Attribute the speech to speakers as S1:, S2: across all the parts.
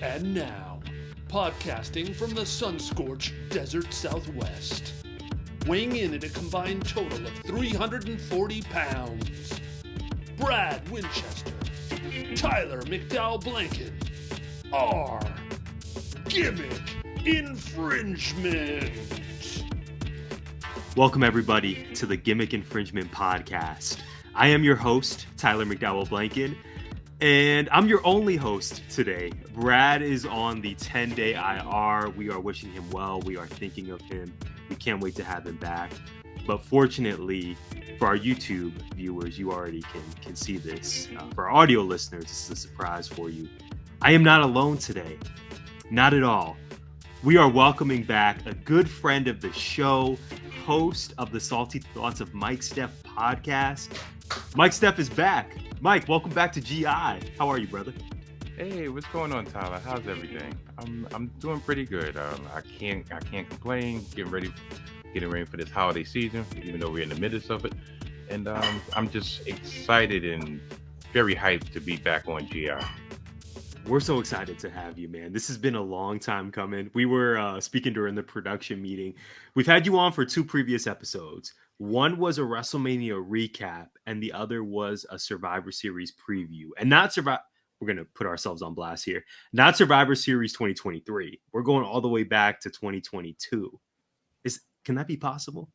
S1: And now, podcasting from the sun-scorched desert Southwest, weighing in at a combined total of 340 pounds, Brad Winchester, Tyler McDowell-Blanken, are Gimmick Infringement.
S2: Welcome, everybody, to the Gimmick Infringement Podcast. I am your host, Tyler McDowell-Blanken, and I'm your only host today. Brad is on the 10-day IR. We are wishing him well. We are thinking of him. We can't wait to have him back. But fortunately, for our YouTube viewers, you already can see this. For our audio listeners, this is a surprise for you. I am not alone today. Not at all. We are welcoming back a good friend of the show, host of the Salty Thoughts of Mike Steph podcast. Mike Steph is back. Mike, welcome back to GI. How are you, brother?
S3: Hey, what's going on, Tyler? How's everything? I'm doing pretty good. I can't complain. Getting ready for this holiday season, even though we're in the midst of it. And I'm just excited and very hyped to be back on GI.
S2: We're so excited to have you, man. This has been a long time coming. We were speaking during the production meeting. We've had you on for 2 previous episodes. One was a WrestleMania recap, and the other was a Survivor Series preview. And not Survivor. We're going to put ourselves on blast here. Not Survivor Series 2023. We're going all the way back to 2022. Can that be possible?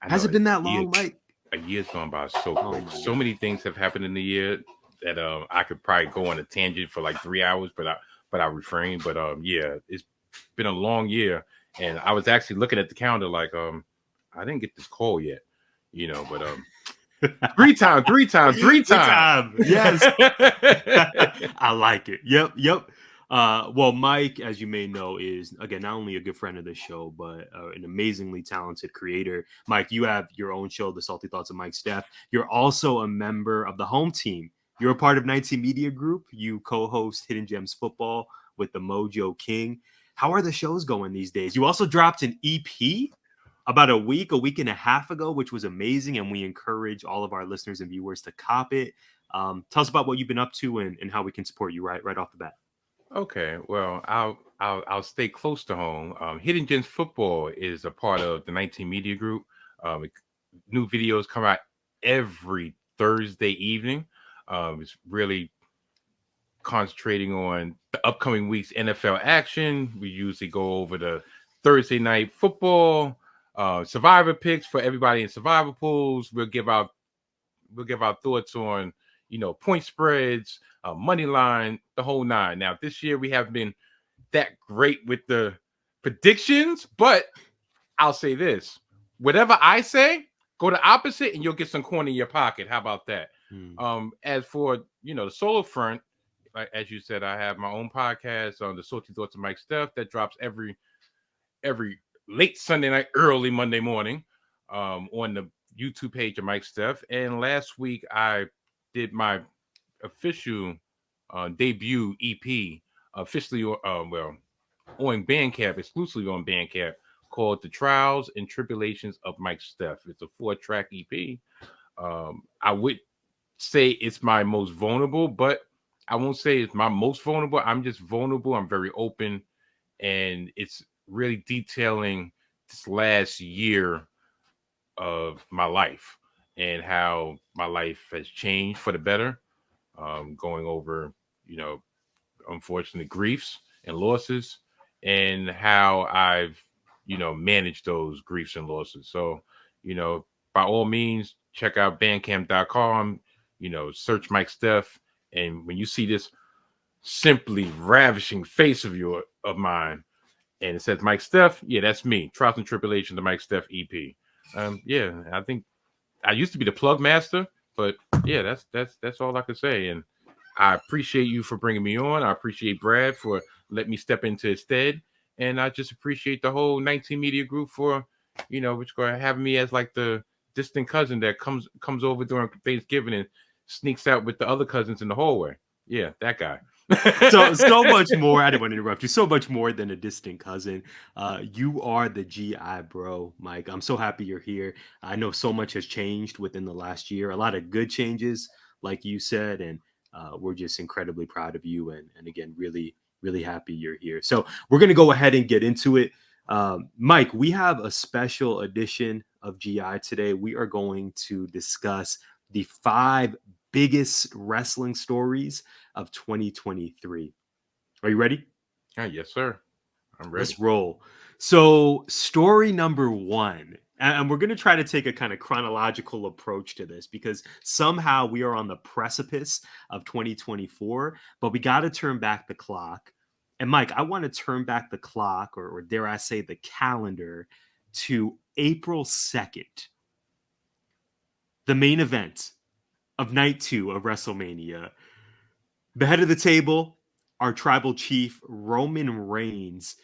S2: Has it been that long, Mike?
S3: A year's gone by so quick. So many things have happened in the year that I could probably go on a tangent for like 3 hours, but I refrain. But yeah, it's been a long year, and I was actually looking at the calendar like I didn't get this call yet, but three times.
S2: Yes. I like it. Yep. Well, Mike, as you may know, is, again, not only a good friend of the show, but an amazingly talented creator. Mike, you have your own show, The Salty Thoughts of Mike Steph. You're also a member of the home team. You're a part of 19 Media Group. You co-host Hidden Gems Football with the Mojo King. How are the shows going these days? You also dropped an EP about a week and a half ago, which was amazing, and we encourage all of our listeners and viewers to cop it. Tell us about what you've been up to and how we can support you right off the bat.
S3: Okay, well, I'll stay close to home. Hidden Gems Football is a part of the 19 Media Group. New videos come out every Thursday evening. It's really concentrating on the upcoming week's NFL action. We usually go over the Thursday night football, Survivor picks for everybody in Survivor pools. We'll give our thoughts on point spreads, money line, the whole nine. Now this year we haven't been that great with the predictions, but I'll say this: whatever I say, go the opposite, and you'll get some coin in your pocket. How about that? As for the solo front, like as you said, I have my own podcast on the Salty Thoughts of Mike Steph that drops every late Sunday night, early Monday morning, on the YouTube page of Mike Steph. And last week I did my official debut EP, officially on Bandcamp, exclusively on Bandcamp, called The Trials and Tribulations of Mike Steph. It's a 4-track EP. I would say it's my most vulnerable, but I won't say it's my most vulnerable. I'm just vulnerable. I'm very open, and it's really detailing this last year of my life and how my life has changed for the better, going over, unfortunate griefs and losses, and how I've, managed those griefs and losses. So, by all means, check out bandcamp.com, search Mike Steph. And when you see this simply ravishing face of mine, and it says Mike Steph, yeah, that's me. Trials and Tribulations, the Mike Steph EP. Yeah, I think I used to be the plug master, but yeah, that's all I could say. And I appreciate you for bringing me on. I appreciate Brad for letting me step into his stead. And I just appreciate the whole 19 Media Group for, having me as like the distant cousin that comes over during Thanksgiving and sneaks out with the other cousins in the hallway. Yeah, that guy.
S2: so much more. I didn't want to interrupt you. So much more than a distant cousin. You are the GI bro, Mike. I'm so happy you're here. I know so much has changed within the last year. A lot of good changes, like you said, and we're just incredibly proud of you, and again, really, really happy you're here. So we're going to go ahead and get into it. Mike, we have a special edition of GI today. We are going to discuss the 5 biggest wrestling stories of 2023. Are you ready?
S3: Yes, sir. I'm ready.
S2: Let's roll. So, story number 1, and we're going to try to take a kind of chronological approach to this because somehow we are on the precipice of 2024, but we got to turn back the clock. And Mike, I want to turn back the clock, or dare I say the calendar, to April 2nd, the main event of night 2 of WrestleMania. The head of the table, our tribal chief, Roman Reigns,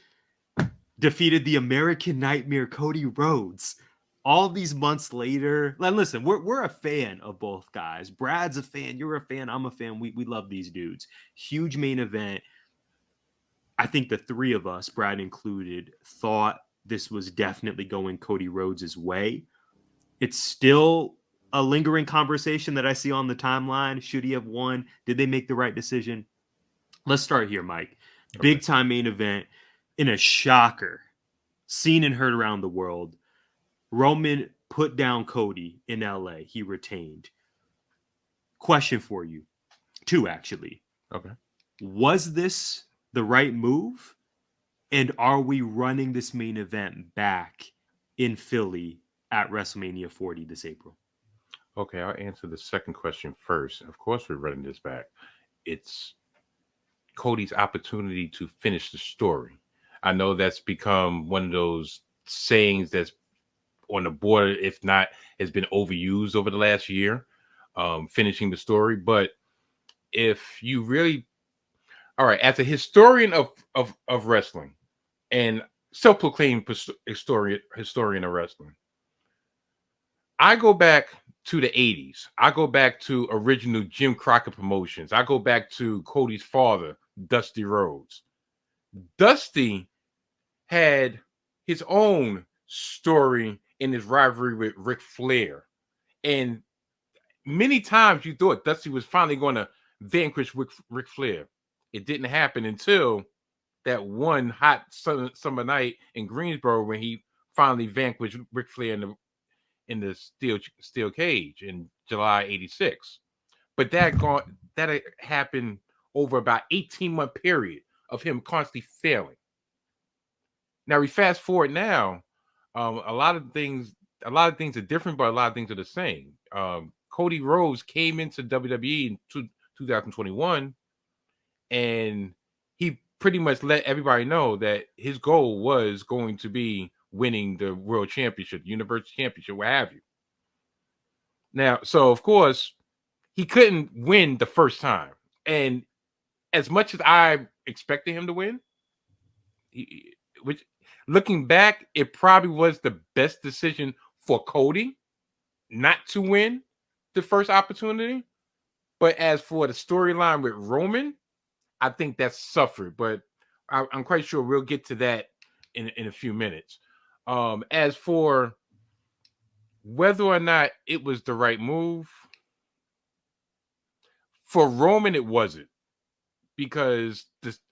S2: defeated the American Nightmare, Cody Rhodes. All these months later, and listen, we're a fan of both guys. Brad's a fan, you're a fan, I'm a fan. We love these dudes. Huge main event. I think the 3 of us, Brad included, thought this was definitely going Cody Rhodes' way. It's still a lingering conversation that I see on the timeline. Should he have won? Did they make the right decision? Let's start here, Mike. Big time main event in a shocker, seen and heard around the world. Roman put down Cody in LA. He retained. Question for you. 2, actually.
S3: Okay.
S2: Was this the right move? And are we running this main event back in Philly at WrestleMania 40 this April?
S3: Okay, I'll answer the second question first. Of course, we're running this back. It's Cody's opportunity to finish the story. I know that's become one of those sayings that's on the border, if not, has been overused over the last year, finishing the story. But if you really, all right, as a historian of wrestling and self-proclaimed historian of wrestling, I go back to the 80s. I go back to original Jim Crockett Promotions. I go back to Cody's father, Dusty Rhodes. Dusty had his own story in his rivalry with Ric Flair. And many times you thought Dusty was finally going to vanquish Ric Flair. It didn't happen until that one hot summer night in Greensboro when he finally vanquished Ric Flair in the steel cage in July '86. But that happened over about 18-month period of him constantly failing. Now we fast forward now. A lot of things are different, but a lot of things are the same. Cody Rhodes came into WWE in 2021, and he pretty much let everybody know that his goal was going to be winning the World Championship, Universal Championship, what have you. Now, so of course, he couldn't win the first time. And as much as I expected him to win, which looking back, it probably was the best decision for Cody not to win the first opportunity. But as for the storyline with Roman, I think that suffered. But I'm quite sure we'll get to that in a few minutes. As for whether or not it was the right move, for Roman, it wasn't. Because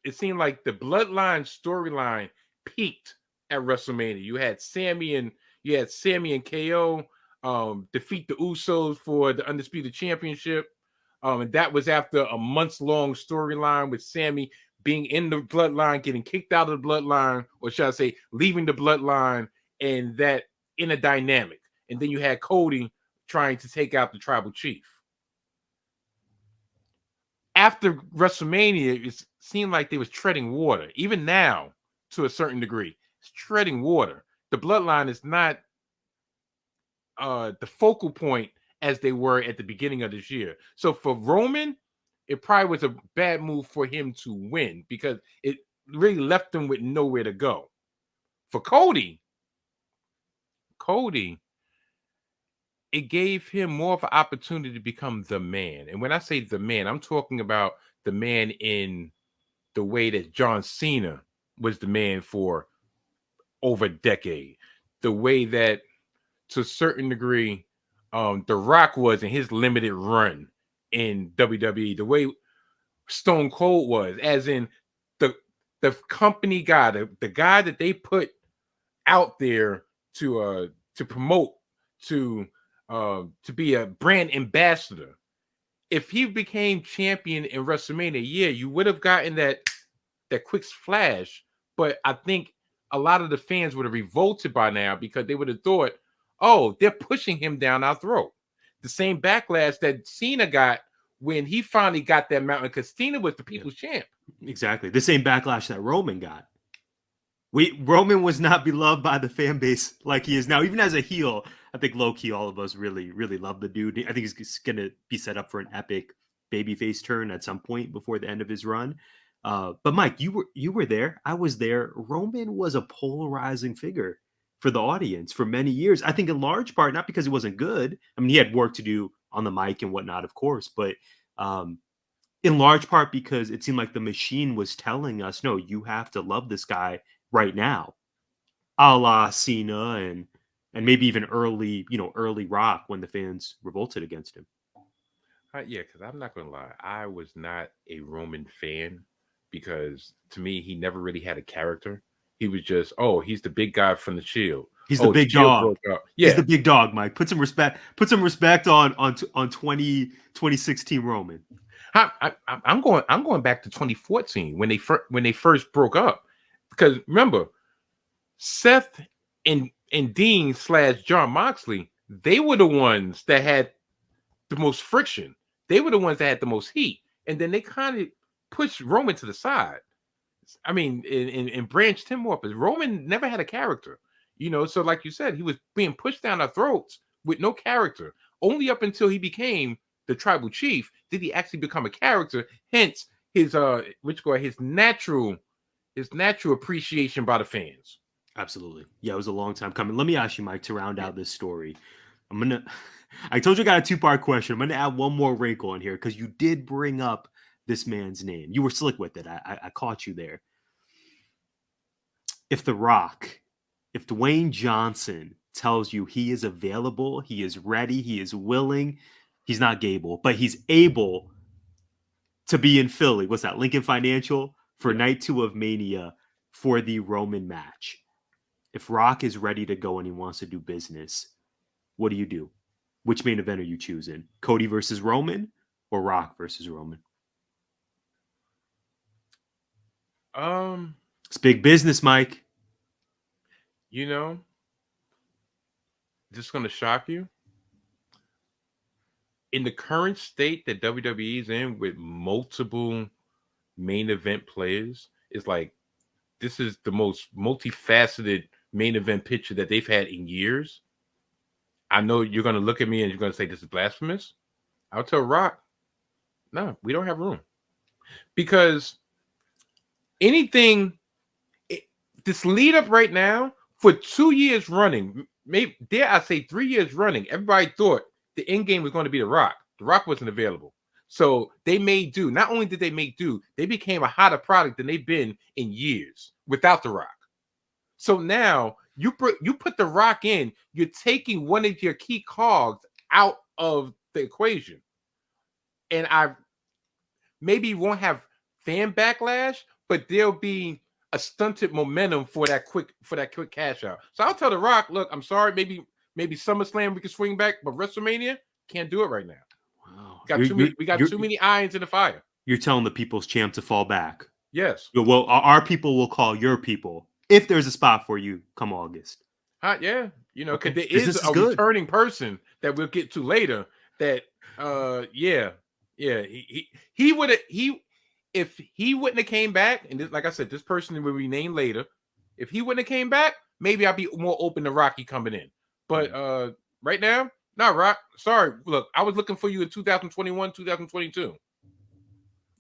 S3: it seemed like the bloodline storyline peaked at WrestleMania. You had Sammy and KO defeat the Usos for the Undisputed Championship. And that was after a months-long storyline with Sammy being in the bloodline, getting kicked out of the bloodline, or should I say, leaving the bloodline, and that in a dynamic. And then you had Cody trying to take out the tribal chief. After WrestleMania, it seemed like they was treading water. Even now, to a certain degree, it's treading water. The bloodline is not the focal point as they were at the beginning of this year. So for Roman, it probably was a bad move for him to win because it really left him with nowhere to go. For Cody, it gave him more of an opportunity to become the man. And when I say the man, I'm talking about the man in the way that John Cena was the man for over a decade. The way that, to a certain degree, The Rock was in his limited run in WWE, the way Stone Cold was, as in the company guy, the guy that they put out there to promote, to be a brand ambassador. If he became champion in WrestleMania, yeah, you would have gotten that quick flash, but I think a lot of the fans would have revolted by now because they would have thought, oh, they're pushing him down our throat. The same backlash that Cena got when he finally got that mountain, because Cena was the people's champ.
S2: Exactly. The same backlash that Roman got. Roman was not beloved by the fan base like he is now, even as a heel. I think low-key all of us really, really love the dude. I think he's going to be set up for an epic babyface turn at some point before the end of his run. But Mike, you were there. I was there. Roman was a polarizing figure for the audience for many years. I think in large part, not because he wasn't good. I mean, he had work to do on the mic and whatnot, of course, but in large part because it seemed like the machine was telling us, no, you have to love this guy right now, a la Cena and maybe even early Rock when the fans revolted against him.
S3: Yeah, because I'm not gonna lie, I was not a Roman fan because to me he never really had a character. He was just, oh, he's the big guy from the Shield.
S2: He's the big dog.
S3: Yeah,
S2: he's the big dog. Mike, put some respect on 2016 Roman.
S3: I'm going back to 2014 when they first broke up. Because remember, Seth and Dean / John Moxley, they were the ones that had the most friction. They were the ones that had the most heat. And then they kind of pushed Roman to the side. I mean, and branched him up. But Roman never had a character. So like you said, he was being pushed down our throats with no character. Only up until he became the tribal chief did he actually become a character. Hence his natural appreciation by the fans.
S2: Absolutely. Yeah, it was a long time coming. Let me ask you, Mike, to round out this story. I told you I got a 2-part question. I'm going to add one more wrinkle in here because you did bring up this man's name. You were slick with it. I caught you there. If Dwayne Johnson tells you he is available, he is ready, he is willing, he's not Gable, but he's able to be in Philly. What's that? Lincoln Financial for night 2 of Mania for the Roman match. If Rock is ready to go and he wants to do business, what do you do? Which main event are you choosing? Cody versus Roman or Rock versus Roman? It's big business, Mike.
S3: Just going to shock you. In the current state that WWE is in with multiple main event players, it's like this is the most multifaceted main event picture that they've had in years. I know you're going to look at me and you're going to say this is blasphemous. I'll tell Rock, no, we don't have room. Because this lead up right now for 2 years running, maybe dare I say 3 years running, everybody thought the end game was going to be The Rock. The Rock wasn't available. So they made do. Not only did they make do, they became a hotter product than they've been in years without The Rock. So now you put The Rock in, you're taking one of your key cogs out of the equation. And I maybe won't have fan backlash, but there'll be a stunted momentum for that quick cash out. So I'll tell The Rock, look, I'm sorry, maybe SummerSlam we can swing back, but WrestleMania can't do it right now. Wow. We got too many irons in the fire.
S2: You're telling the people's champ to fall back.
S3: Yes.
S2: Well, our people will call your people if there's a spot for you come August.
S3: Yeah. Because there is a returning person that we'll get to later that he would have if he wouldn't have came back, and like I said, this person will be named later. If he wouldn't have came back, maybe I'd be more open to Rocky coming in. But right now, not Rock. Sorry. Look, I was looking for you in 2021, 2022.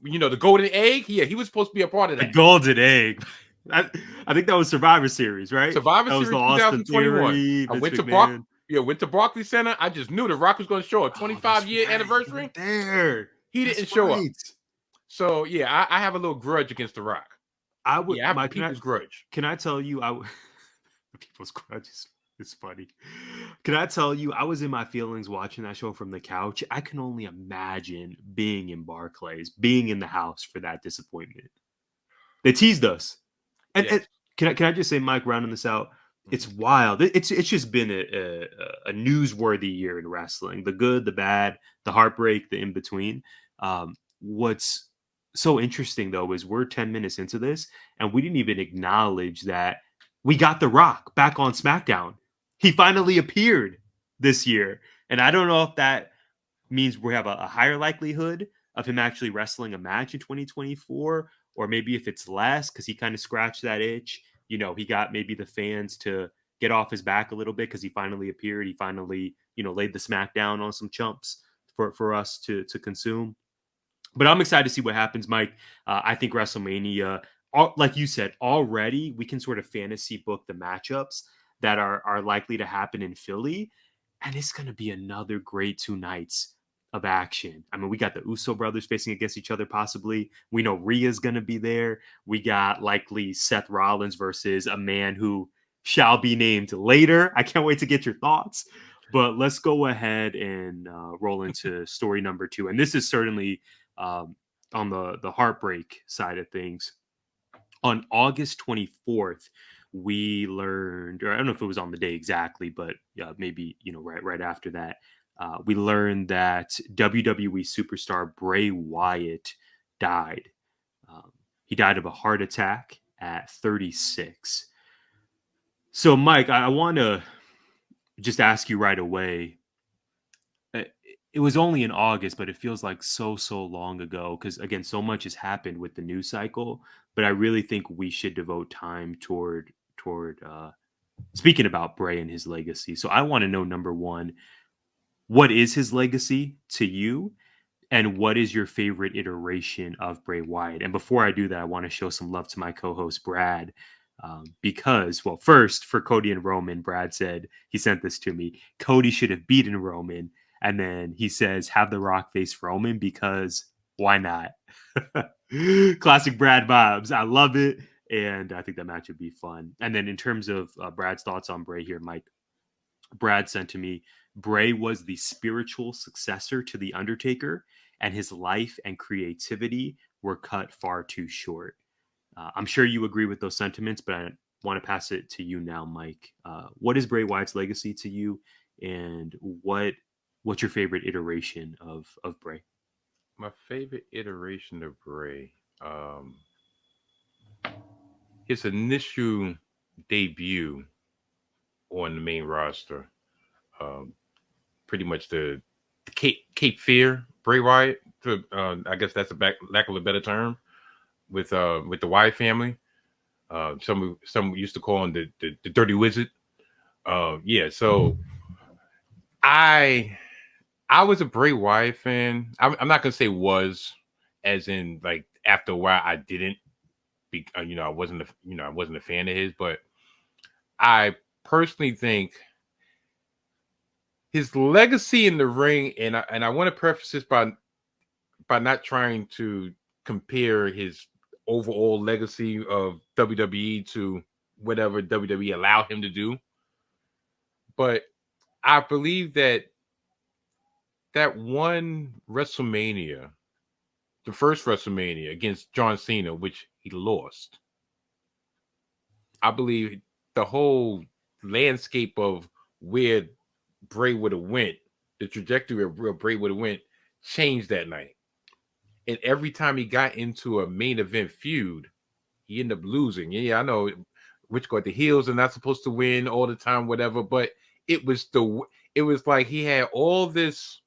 S3: The golden egg. Yeah, he was supposed to be a part of that.
S2: The golden egg. I think that was Survivor Series, right?
S3: Survivor
S2: Series
S3: 2021. I went to Barclays Center. I just knew The Rock was going to show a 25-year anniversary.
S2: There.
S3: He didn't show up. So yeah, I have a little grudge against The Rock. I have the people's grudge.
S2: Can I tell you, the people's grudge It's funny. Can I tell you, I was in my feelings watching that show from the couch. I can only imagine being in Barclays, being in the house for that disappointment. They teased us. And
S3: Yes.
S2: can I just say, Mike, rounding this out, it's
S3: Mhm.
S2: wild. It's just been a newsworthy year in wrestling. The good, the bad, the heartbreak, the in between. What's so interesting though is we're 10 minutes into this, and we didn't even acknowledge that we got The Rock back on SmackDown. He finally appeared this year, and I don't know if that means we have a higher likelihood of him actually wrestling a match in 2024, or maybe if it's less because he kind of scratched that itch. He got maybe the fans to get off his back a little bit because he finally appeared. He finally, laid the smackdown on some chumps for us to consume. But I'm excited to see what happens, Mike. I think WrestleMania, like you said, already we can sort of fantasy book the matchups that are likely to happen in Philly. And it's going to be another great 2 nights of action. I mean, we got the Uso brothers facing against each other, possibly. We know Rhea's going to be there. We got likely Seth Rollins versus a man who shall be named later. I can't wait to get your thoughts. But let's go ahead and roll into story number 2. And this is certainly on the heartbreak side of things. On August 24th, we learned, or I don't know if it was on the day exactly, but maybe right after that, we learned that WWE superstar Bray Wyatt died. He died of a heart attack at 36. So, Mike, I want to just ask you right away. It was only in August, but it feels like so long ago because again, so much has happened with the news cycle. But I really think we should devote time toward speaking about Bray and his legacy. So I want to know, number one, what is his legacy to you, and what is your favorite iteration of Bray Wyatt? And before I do that, I want to show some love to my co-host Brad. Because, well, first for Cody and Roman, Brad said he sent this to me. Cody should have beaten Roman. And then he says, have The Rock face Roman because why not? Classic Brad vibes. I love it. And I think that match would be fun. And then in terms of Brad's thoughts on Bray here, Mike, Brad sent to me, Bray was the spiritual successor to The Undertaker, and his life and creativity were cut far too short. I'm sure you agree with those sentiments, but I want to pass it to you now, Mike. What is Bray Wyatt's legacy to you, and what's your favorite iteration of Bray?
S3: My favorite iteration of Bray, his initial debut on the main roster, um, pretty much the Cape Fear Bray Wyatt. I guess that's lack of a better term with the Wyatt family. Some used to call him the Dirty Wizard. Yeah, so I I was a Bray Wyatt fan. I'm not gonna say was, as in like after a while I didn't. I wasn't a fan of his, but I personally think his legacy in the ring, and I want to preface this by not trying to compare his overall legacy of WWE to whatever WWE allowed him to do, but I believe that one WrestleMania, the first WrestleMania against John Cena, which he lost, I believe the whole landscape of where Bray would have went, the trajectory of where Bray would have went, changed that night. And every time he got into a main event feud, he ended up losing. Yeah, I know which got the heels are not supposed to win all the time, whatever. But it was like he had all this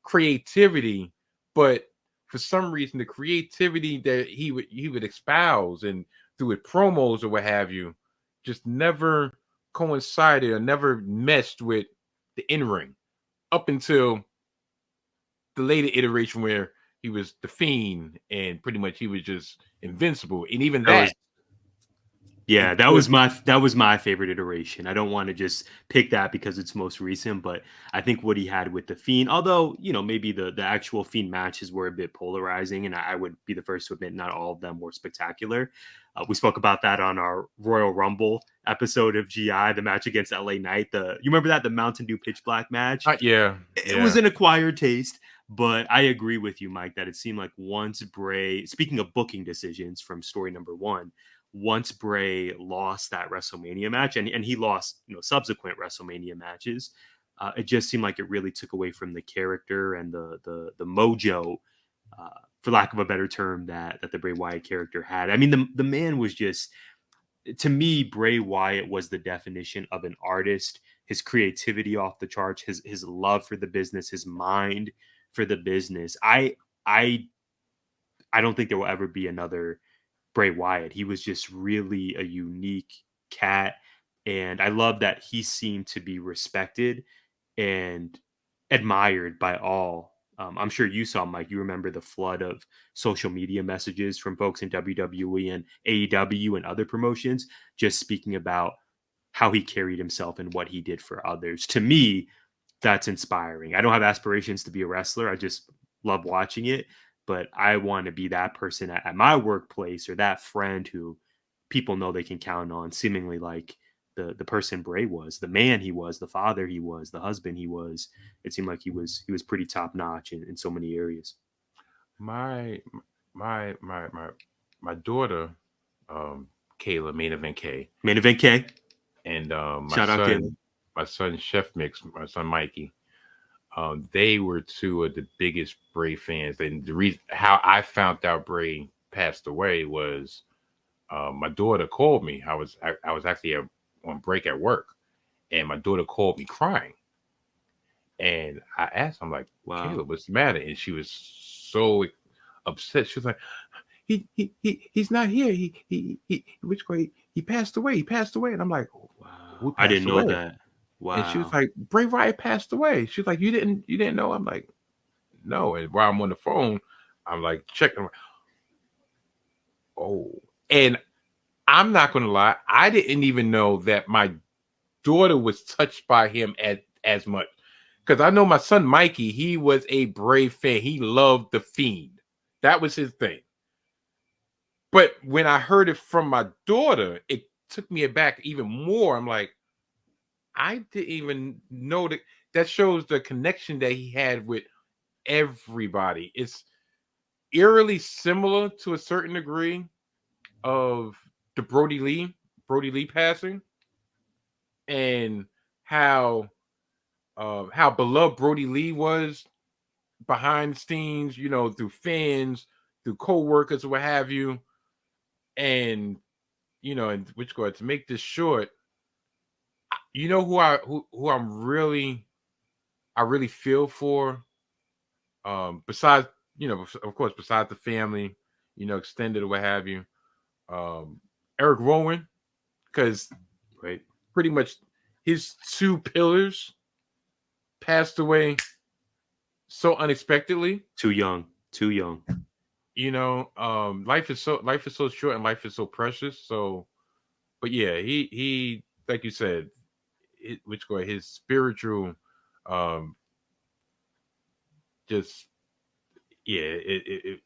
S3: creativity, but for some reason, the creativity that he would espouse and through his promos or what have you, just never coincided or never meshed with the in ring up until the later iteration where he was the Fiend and pretty much he was just invincible. And even
S2: That
S3: that,
S2: was Yeah, that was my favorite iteration. I don't want to just pick that because it's most recent, but I think what he had with the Fiend, although maybe the actual Fiend matches were a bit polarizing, and I would be the first to admit not all of them were spectacular. We spoke about that on our Royal Rumble episode of GI, the match against LA Knight. You remember that, the Mountain Dew Pitch Black match?
S3: Yeah,
S2: it was an acquired taste. But I agree with you, Mike, that it seemed like once Bray, speaking of booking decisions from story number one, once Bray lost that WrestleMania match, and he lost subsequent WrestleMania matches, it just seemed like it really took away from the character and the mojo, for lack of a better term, that the Bray Wyatt character had. I mean, the man was just, to me, Bray Wyatt was the definition of an artist. His creativity off the charts, his love for the business, his mind for the business. I don't think there will ever be another Bray Wyatt. He was just really a unique cat, and I love that he seemed to be respected and admired by all. I'm sure you saw, Mike, you remember the flood of social media messages from folks in WWE and AEW and other promotions just speaking about how he carried himself and what he did for others. To me, that's inspiring. I don't have aspirations to be a wrestler. I just love watching it, but I want to be that person at my workplace, or that friend who people know they can count on, seemingly like the person Bray was, the man he was, the father he was, the husband he was. It seemed like he was pretty top notch in so many areas.
S3: My my my my my daughter, Kayla,
S2: Main event K,
S3: and
S2: shout out Kayla.
S3: My son Chef Mix, my son Mikey, they were two of the biggest Bray fans. And the reason how I found out Bray passed away was my daughter called me. I was actually on break at work, and my daughter called me crying. And I asked, I'm like,
S2: wow,
S3: Kayla, what's the matter? And she was so upset. She was like, he's not here. He passed away. He passed away. And I'm like,
S2: wow, I didn't know that. Wow.
S3: And she was like, Bray Wyatt passed away. She was like, you didn't know? I'm like, no. And while I'm on the phone, I'm like checking. Oh, and I'm not gonna lie, I didn't even know that my daughter was touched by him as much. Because I know my son Mikey, he was a Bray fan. He loved the Fiend. That was his thing. But when I heard it from my daughter, it took me aback even more. I'm like, I didn't even know that. That shows the connection that he had with everybody. It's eerily similar to a certain degree of the Brody Lee passing, and how beloved Brody Lee was behind the scenes, through fans, through co-workers, or what have you. And and which go to make this short, who I'm really feel for, besides of course, besides the family, extended or what have you, Eric Rowan, because pretty much his two pillars passed away so unexpectedly.
S2: Too young.
S3: Life is so short and life is so precious. So, but yeah, he like you said, his spiritual, just he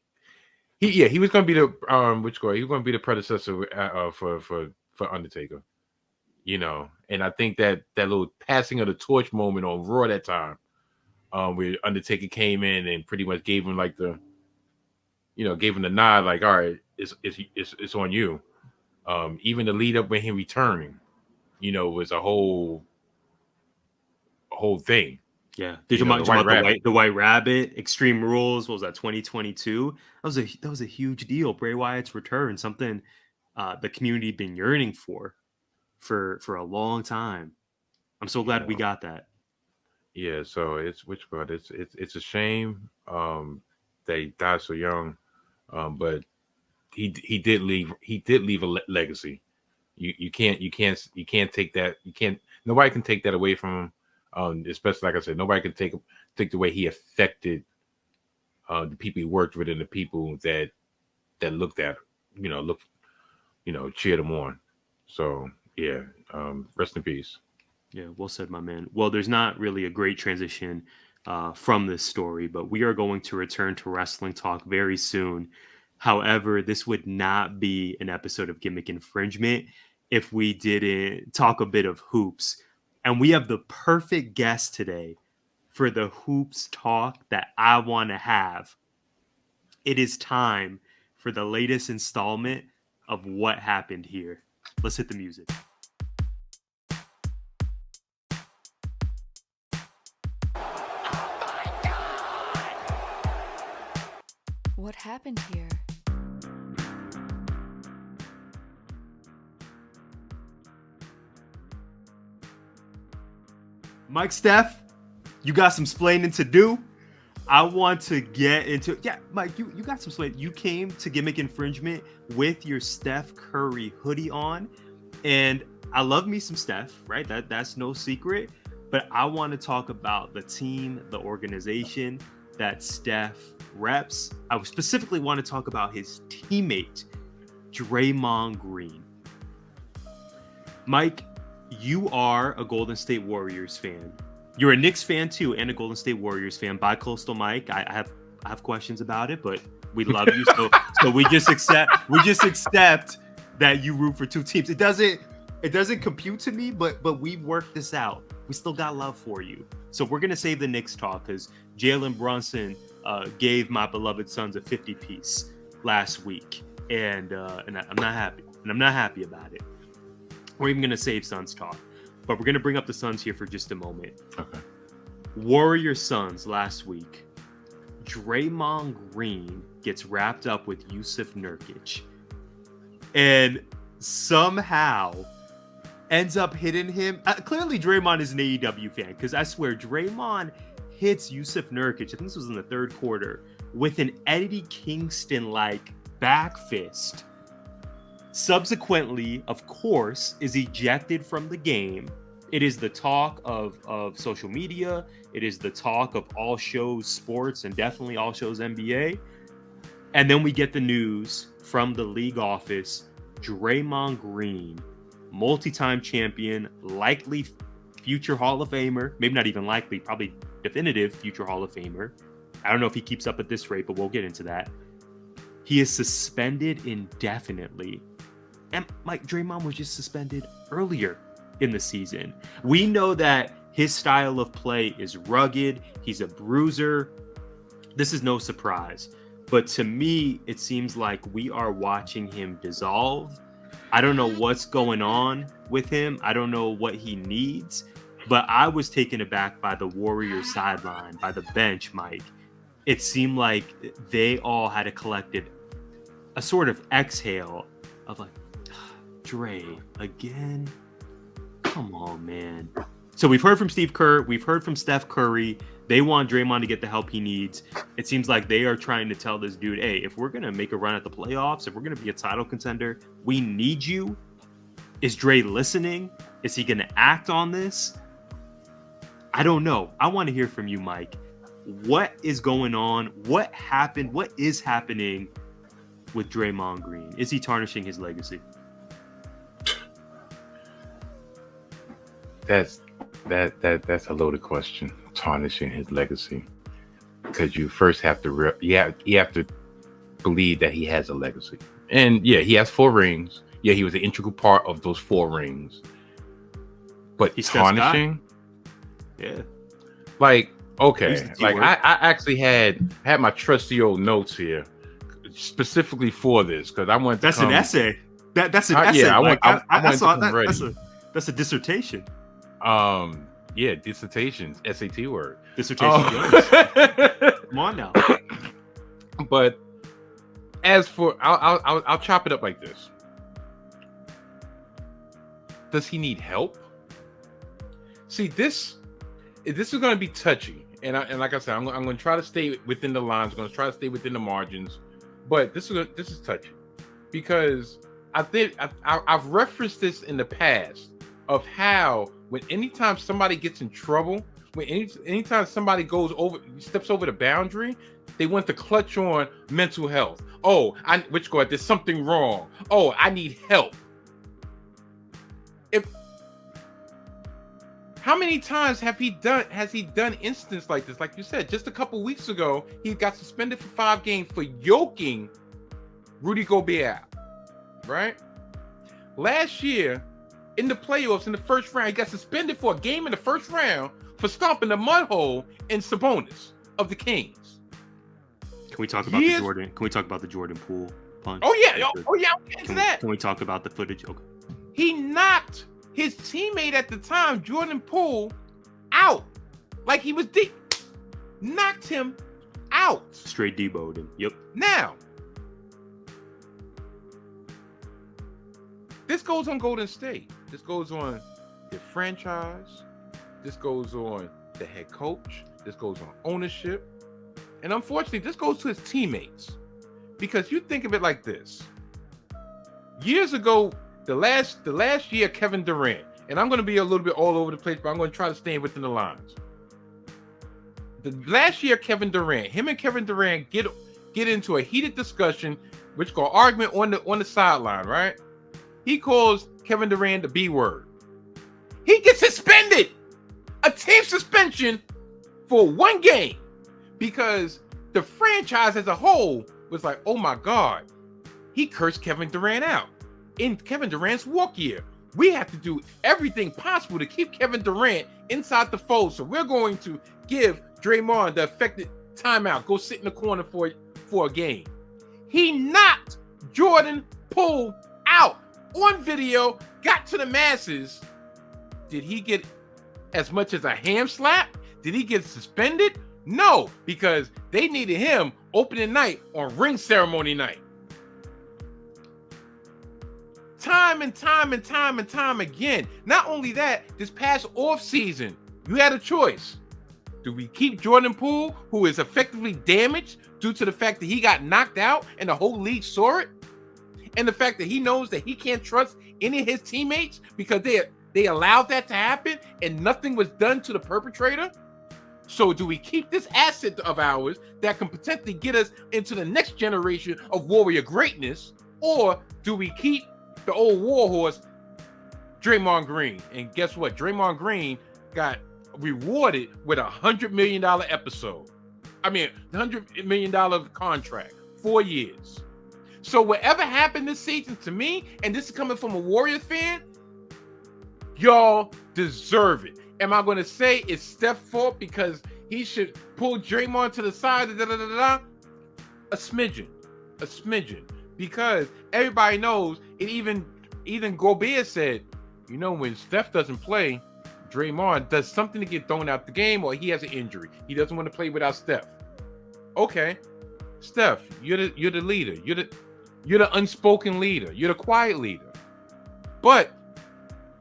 S3: was going to be the he was going to be the predecessor for Undertaker. And I think that little passing of the torch moment on Raw that time, where Undertaker came in and pretty much gave him like gave him the nod, like, all right, it's on you. Even the lead up when him returning, was a whole thing.
S2: Yeah, did you talk about the White Rabbit, Extreme Rules? What was that, 2022? That was a huge deal. Bray Wyatt's return, something the community had been yearning for a long time. I'm so glad we got that.
S3: Yeah, so it's a shame that he died so young, but he did leave a legacy. You can't take that. Nobody can take that away from him. Especially, like I said, nobody can take the way he affected the people he worked with and the people that looked at him, cheered him on. So yeah, rest in peace.
S2: Yeah, well said, my man. Well, there's not really a great transition from this story, but we are going to return to wrestling talk very soon. However, this would not be an episode of Gimmick Infringement if we didn't talk a bit of hoops. And we have the perfect guest today for the hoops talk that I want to have. It is time for the latest installment of What Happened Here. Let's hit the music.
S4: What happened here?
S2: Mike Steph, you got some splaining to do. I want to get into Mike, you got some splaining. You came to Gimmick Infringement with your Steph Curry hoodie on, and I love me some Steph, right? That's no secret. But I want to talk about the team, the organization that Steph reps. I specifically want to talk about his teammate, Draymond Green. Mike, you are a Golden State Warriors fan. You're a Knicks fan too, and a Golden State Warriors fan. Bi-coastal Mike. I have questions about it, but we love you, so we just accept that you root for two teams. It doesn't compute to me, but we've worked this out. We still got love for you. So we're gonna save the Knicks talk because Jalen Brunson gave my beloved Suns a 50-piece last week, and I'm not happy. And I'm not happy about it. We're even gonna save Suns talk, but we're gonna bring up the Suns here for just a moment.
S3: Okay.
S2: Warriors Suns last week. Draymond Green gets wrapped up with Yusuf Nurkic, and somehow ends up hitting him. Clearly, Draymond is an AEW fan because I swear Draymond hits Yusuf Nurkic. I think this was in the third quarter with an Eddie Kingston-like back fist. Subsequently, of course, is ejected from the game. It is the talk of social media. It is the talk of all shows sports and definitely all shows NBA. And then we get the news from the league office, Draymond Green, multi-time champion, likely future Hall of Famer, maybe not even likely, probably definitive future Hall of Famer. I don't know if he keeps up at this rate, but we'll get into that. He is suspended indefinitely. And Mike, Draymond was just suspended earlier in the season. We know that his style of play is rugged. He's a bruiser. This is no surprise. But to me, it seems like we are watching him dissolve. I don't know what's going on with him. I don't know what he needs. But I was taken aback by the Warriors sideline, by the bench, Mike. It seemed like they all had a collective, a sort of exhale of like, Dre, again? Come on, man. So we've heard from Steve Kerr. We've heard from Steph Curry. They want Draymond to get the help he needs. It seems like they are trying to tell this dude, hey, if we're going to make a run at the playoffs, if we're going to be a title contender, we need you. Is Dre listening? Is he going to act on this? I don't know. I want to hear from you, Mike. What is going on? What happened? What is happening with Draymond Green? Is he tarnishing his legacy?
S3: That's a loaded question. Tarnishing his legacy, because you first have to you have to believe that he has a legacy. And yeah, he has 4 rings. Yeah, he was an integral part of those 4 rings. But he's tarnishing,
S2: yeah,
S3: like okay, like I actually had my trusty old notes here specifically for this because I wanted to.
S2: That's an essay. That's an essay.
S3: Yeah,
S2: I saw that. That's a dissertation.
S3: Yeah, dissertations, SAT word.
S2: Dissertation. Come on now.
S3: But as for, I'll chop it up like this. Does he need help? See, this is going to be touchy, and like I said, I'm going to try to stay within the lines. I'm going to try to stay within the margins, but this is touchy because I think I've referenced this in the past of how anytime somebody gets in trouble, anytime somebody steps over the boundary, they want to clutch on mental health. Oh, there's something wrong. Oh, I need help. How many times has he done instances like this? Like you said, just a couple weeks ago, he got suspended for 5 games for yoking Rudy Gobert out, right? Last year, in the playoffs, in the first round, he got suspended for a game in the first round for stomping the mud hole in Sabonis of the Kings.
S2: Can we talk about the Jordan? Can we talk about the Jordan Poole punch?
S3: Oh yeah, I'll get into that.
S2: Can we talk about the footage? Okay.
S3: He knocked his teammate at the time, Jordan Poole, out like he was deep. Knocked him out.
S2: Straight deboed him. Yep.
S3: Now, this goes on Golden State. This goes on the franchise. This goes on the head coach. This goes on ownership. And unfortunately, this goes to his teammates. Because you think of it like this. Years ago, the last year, Kevin Durant, and I'm going to be a little bit all over the place, but I'm going to try to stay within the lines. The last year, him and Kevin Durant get into a heated discussion, which called argument on the sideline, right? He calls Kevin Durant the B word. He gets suspended, a team suspension for 1 game, because the franchise as a whole was like, oh my God, he cursed Kevin Durant out. In Kevin Durant's walk year, we have to do everything possible to keep Kevin Durant inside the fold. So we're going to give Draymond the effective timeout. Go sit in the corner for a game. He knocked Jordan Poole out on video, got to the masses. Did he get as much as a ham slap? Did he get suspended? No, because they needed him opening night on ring ceremony night. Time and time again. Not only that, this past off season, you had a choice. Do we keep Jordan Poole, who is effectively damaged due to the fact that he got knocked out and the whole league saw it? And the fact that he knows that he can't trust any of his teammates because they allowed that to happen and nothing was done to the perpetrator? So do we keep this asset of ours that can potentially get us into the next generation of warrior greatness? Or do we keep the old warhorse, Draymond Green? And guess what? Draymond Green got rewarded with $100 million episode. I mean, $100 million contract, 4 years. So whatever happened this season to me, and this is coming from a Warriors fan, y'all deserve it. Am I going to say it's Steph's fault because he should pull Draymond to the side? A smidgen. Because everybody knows, and even Gobert said, you know, when Steph doesn't play, Draymond does something to get thrown out the game, or he has an injury. He doesn't want to play without Steph. Okay, Steph, you're the leader. You're the unspoken leader. You're the quiet leader. But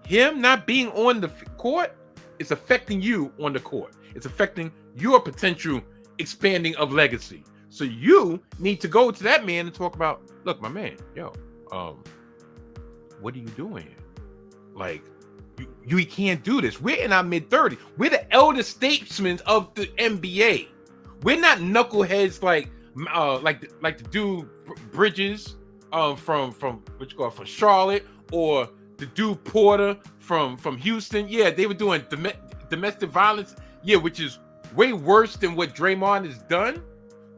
S3: him not being on the court is affecting you on the court. It's affecting your potential expanding of legacy. So you need to go to that man and talk about, look, my man, what are you doing here? Like, you can't do this. We're in our mid-30s. We're the elder statesmen of the NBA. We're not knuckleheads like the dude Bridges from what you call it, from Charlotte, or the dude Porter from Houston. Yeah, they were doing domestic violence. Yeah, which is way worse than what Draymond has done.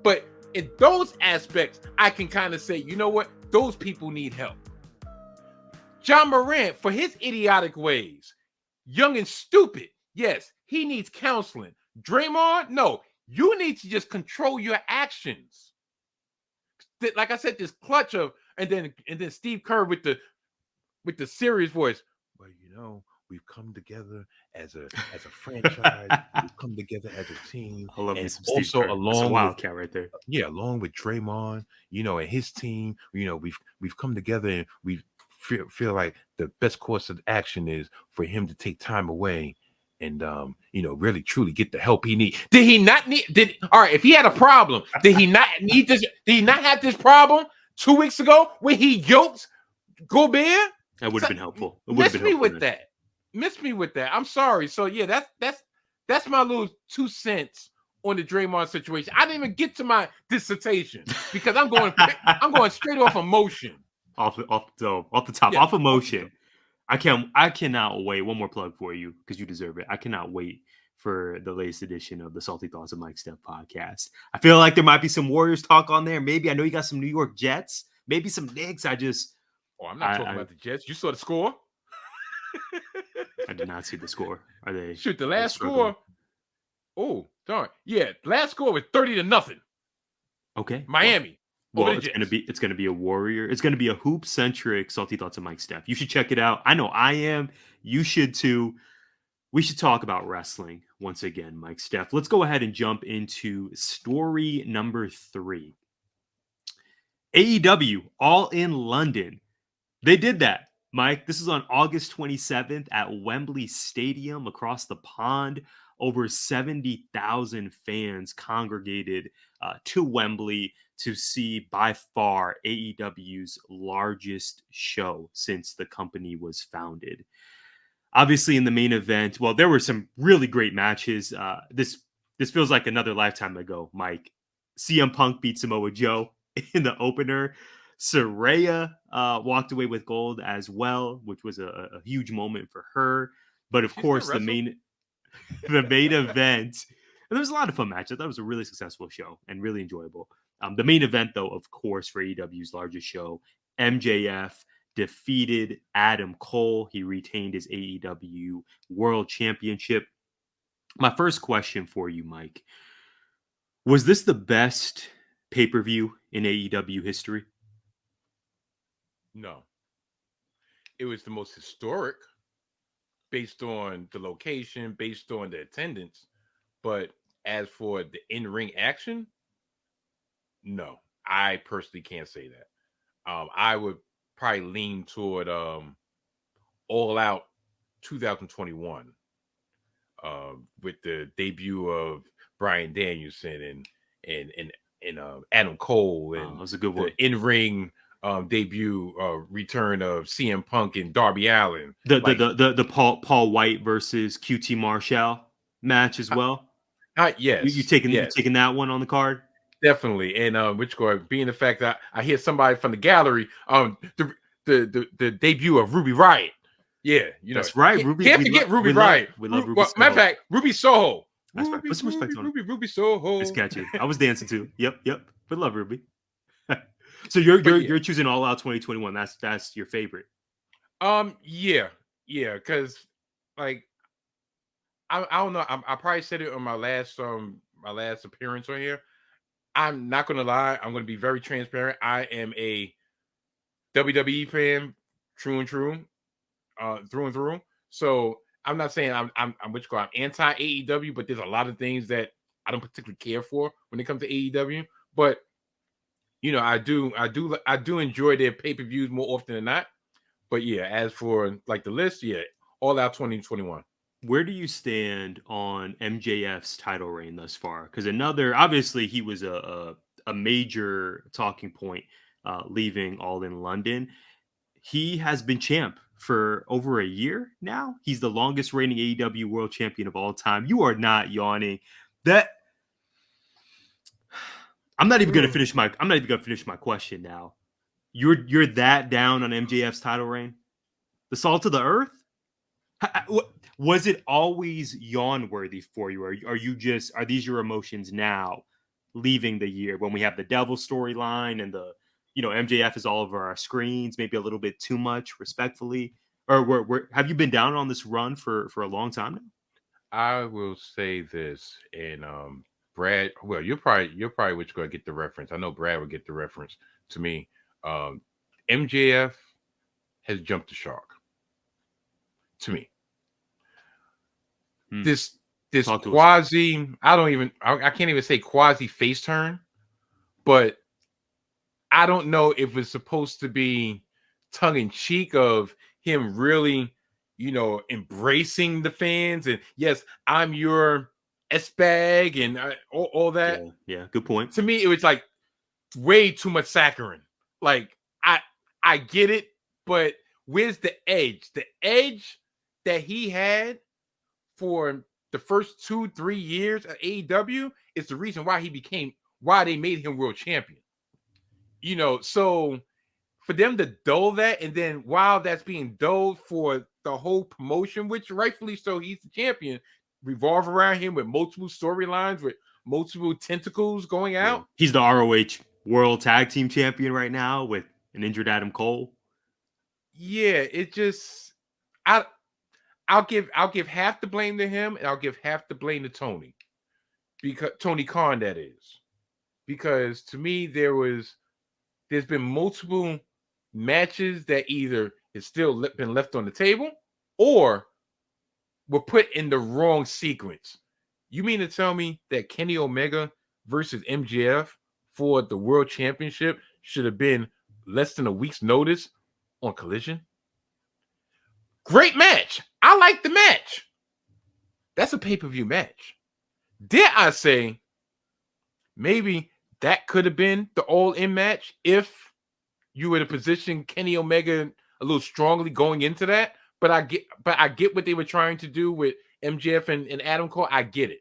S3: But in those aspects, I can kind of say, you know what? Those people need help. John Morant, for his idiotic ways, young and stupid, yes, he needs counseling. Draymond, no, you need to just control your actions. Like I said, this clutch of, and then Steve Kerr with the serious voice. Well, you know, we've come together as a franchise. We've come together as a team.
S2: I love
S3: and
S2: me some Steve
S3: also
S2: Kerr.
S3: along
S2: That's a
S3: with
S2: wildcat right there.
S3: Yeah, along with Draymond, you know, and his team, you know, we've come together and we feel like the best course of action is for him to take time away and you know, really truly get the help he needs. Did he not need? All right, if he had a problem, did he not need this? Did he not have this problem 2 weeks ago when he yoked Gobert?
S2: That would have been helpful.
S3: Miss me with that. I'm sorry. So yeah, that's my little 2 cents on the Draymond situation. I didn't even get to my dissertation because I'm going straight off emotion.
S2: Off the top, yeah. Off emotion. I cannot wait. One more plug for you because you deserve it. I cannot wait for the latest edition of the Salty Thoughts of Mike Steph podcast. I feel like there might be some Warriors talk on there. Maybe I know you got some New York Jets, maybe some Knicks.
S3: I'm not talking about the Jets. You saw the score.
S2: I did not see the score. Are they
S3: shoot the last score? Oh, darn. Yeah, last score was 30-0.
S2: Okay.
S3: Miami.
S2: Well, it's gonna be a Warrior. It's gonna be a hoop centric Salty Thoughts of Mike Steph. You should check it out. I know I am. You should too. We should talk about wrestling once again, Mike Steph. Let's go ahead and jump into story number 3. AEW All In London. They did that, Mike. This is on August 27th at Wembley Stadium across the pond. Over 70,000 fans congregated to Wembley to see by far AEW's largest show since the company was founded. Obviously, in the main event, well, there were some really great matches. This feels like another lifetime ago, Mike. CM Punk beat Samoa Joe in the opener. Saraya walked away with gold as well, which was a huge moment for her. But of course, the main event, and there was a lot of fun matches. I thought it was a really successful show and really enjoyable. The main event, though, of course, for AEW's largest show, MJF defeated Adam Cole. He retained his AEW World Championship. My first question for you, Mike, was this the best pay-per-view in AEW history?
S3: No. It was the most historic based on the location, based on the attendance. But as for the in-ring action, no. I personally can't say that. I would probably lean toward All Out 2021 with the debut of Bryan Danielson and Adam Cole and
S2: that was a good one.
S3: The in-ring debut return of CM Punk and Darby Allin.
S2: The Paul White versus QT Marshall match as well.
S3: Yes,
S2: you taking that one on the card?
S3: Definitely. And which going being the fact that I hear somebody from the gallery, the debut of Ruby Riott. Yeah,
S2: that's right.
S3: Can't forget Ruby Riott.
S2: We love Ruby.
S3: Matter of fact, Ruby Soho.
S2: That's right. Put some respect on it.
S3: Ruby Soho.
S2: It's catchy. I was dancing too. Yep. We love Ruby. So you're choosing All Out 2021. That's your favorite.
S3: Yeah, because like I don't know. I probably said it on my last appearance on here. I'm not gonna lie. I'm gonna be very transparent. I am a WWE fan, through and through. So I'm not saying I'm anti AEW, but there's a lot of things that I don't particularly care for when it comes to AEW. But I do enjoy their pay-per-views more often than not. But yeah, as for like the list, yeah, All Out 2021.
S2: Where do you stand on MJF's title reign thus far? Because obviously he was a major talking point leaving All In London. He has been champ for over a year now. He's the longest reigning AEW World Champion of all time. You are not yawning. I'm not even going to finish my question now. You're that down on MJF's title reign? The salt of the earth? Was it always yawn worthy for you? Are these your emotions now leaving the year when we have the Devil storyline and the MJF is all over our screens, maybe a little bit too much, respectfully? Or have you been down on this run for a long time now?
S3: I will say this, and Brad, well, you're probably going to get the reference. I know Brad will get the reference to me. MJF has jumped the shark to me. This quasi, I can't even say quasi face turn, but I don't know if it's supposed to be tongue in cheek of him really, embracing the fans. And yes, I'm your S-bag and all that.
S2: Yeah, good point.
S3: To me, it was like way too much saccharine. Like, I get it, but where's the edge? The edge that he had for the first 2-3 years at AEW is the reason why they made him world champion. So for them to dole that, and then while that's being doled for the whole promotion, which rightfully so, he's the champion, revolve around him with multiple storylines, with multiple tentacles going out.
S2: He's the ROH World Tag Team Champion right now with an injured Adam Cole.
S3: Yeah, it just I'll give half the blame to him, and I'll give half the blame to Tony, because Tony Khan, that is, because to me there's been multiple matches that either has still been left on the table or were put in the wrong sequence. You mean to tell me that Kenny Omega versus MJF for the World Championship should have been less than a week's notice on Collision? Great match. I like the match. That's a pay-per-view match. Dare I say, maybe that could have been the All In match if you were to position Kenny Omega a little strongly going into that. But I get what they were trying to do with MJF and Adam Cole. I get it.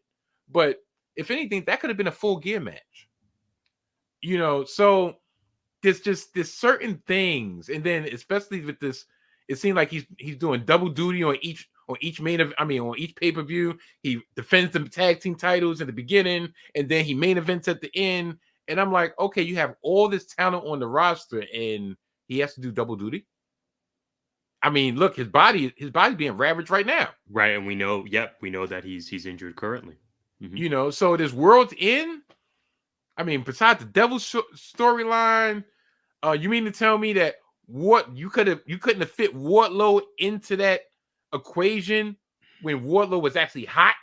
S3: But if anything, that could have been a Full Gear match. So there's certain things, and then especially with this, it seemed like he's doing double duty on each on each pay-per-view. He defends the tag team titles at the beginning, and then he main events at the end. And I'm like, okay, you have all this talent on the roster, and he has to do double duty. I mean, look, his body's being ravaged right now.
S2: Right, and we know that he's injured currently.
S3: Mm-hmm. So this World's End, I mean, besides the Devil's storyline, you mean to tell me that you couldn't have fit Wardlow into that equation when Wardlow was actually hot?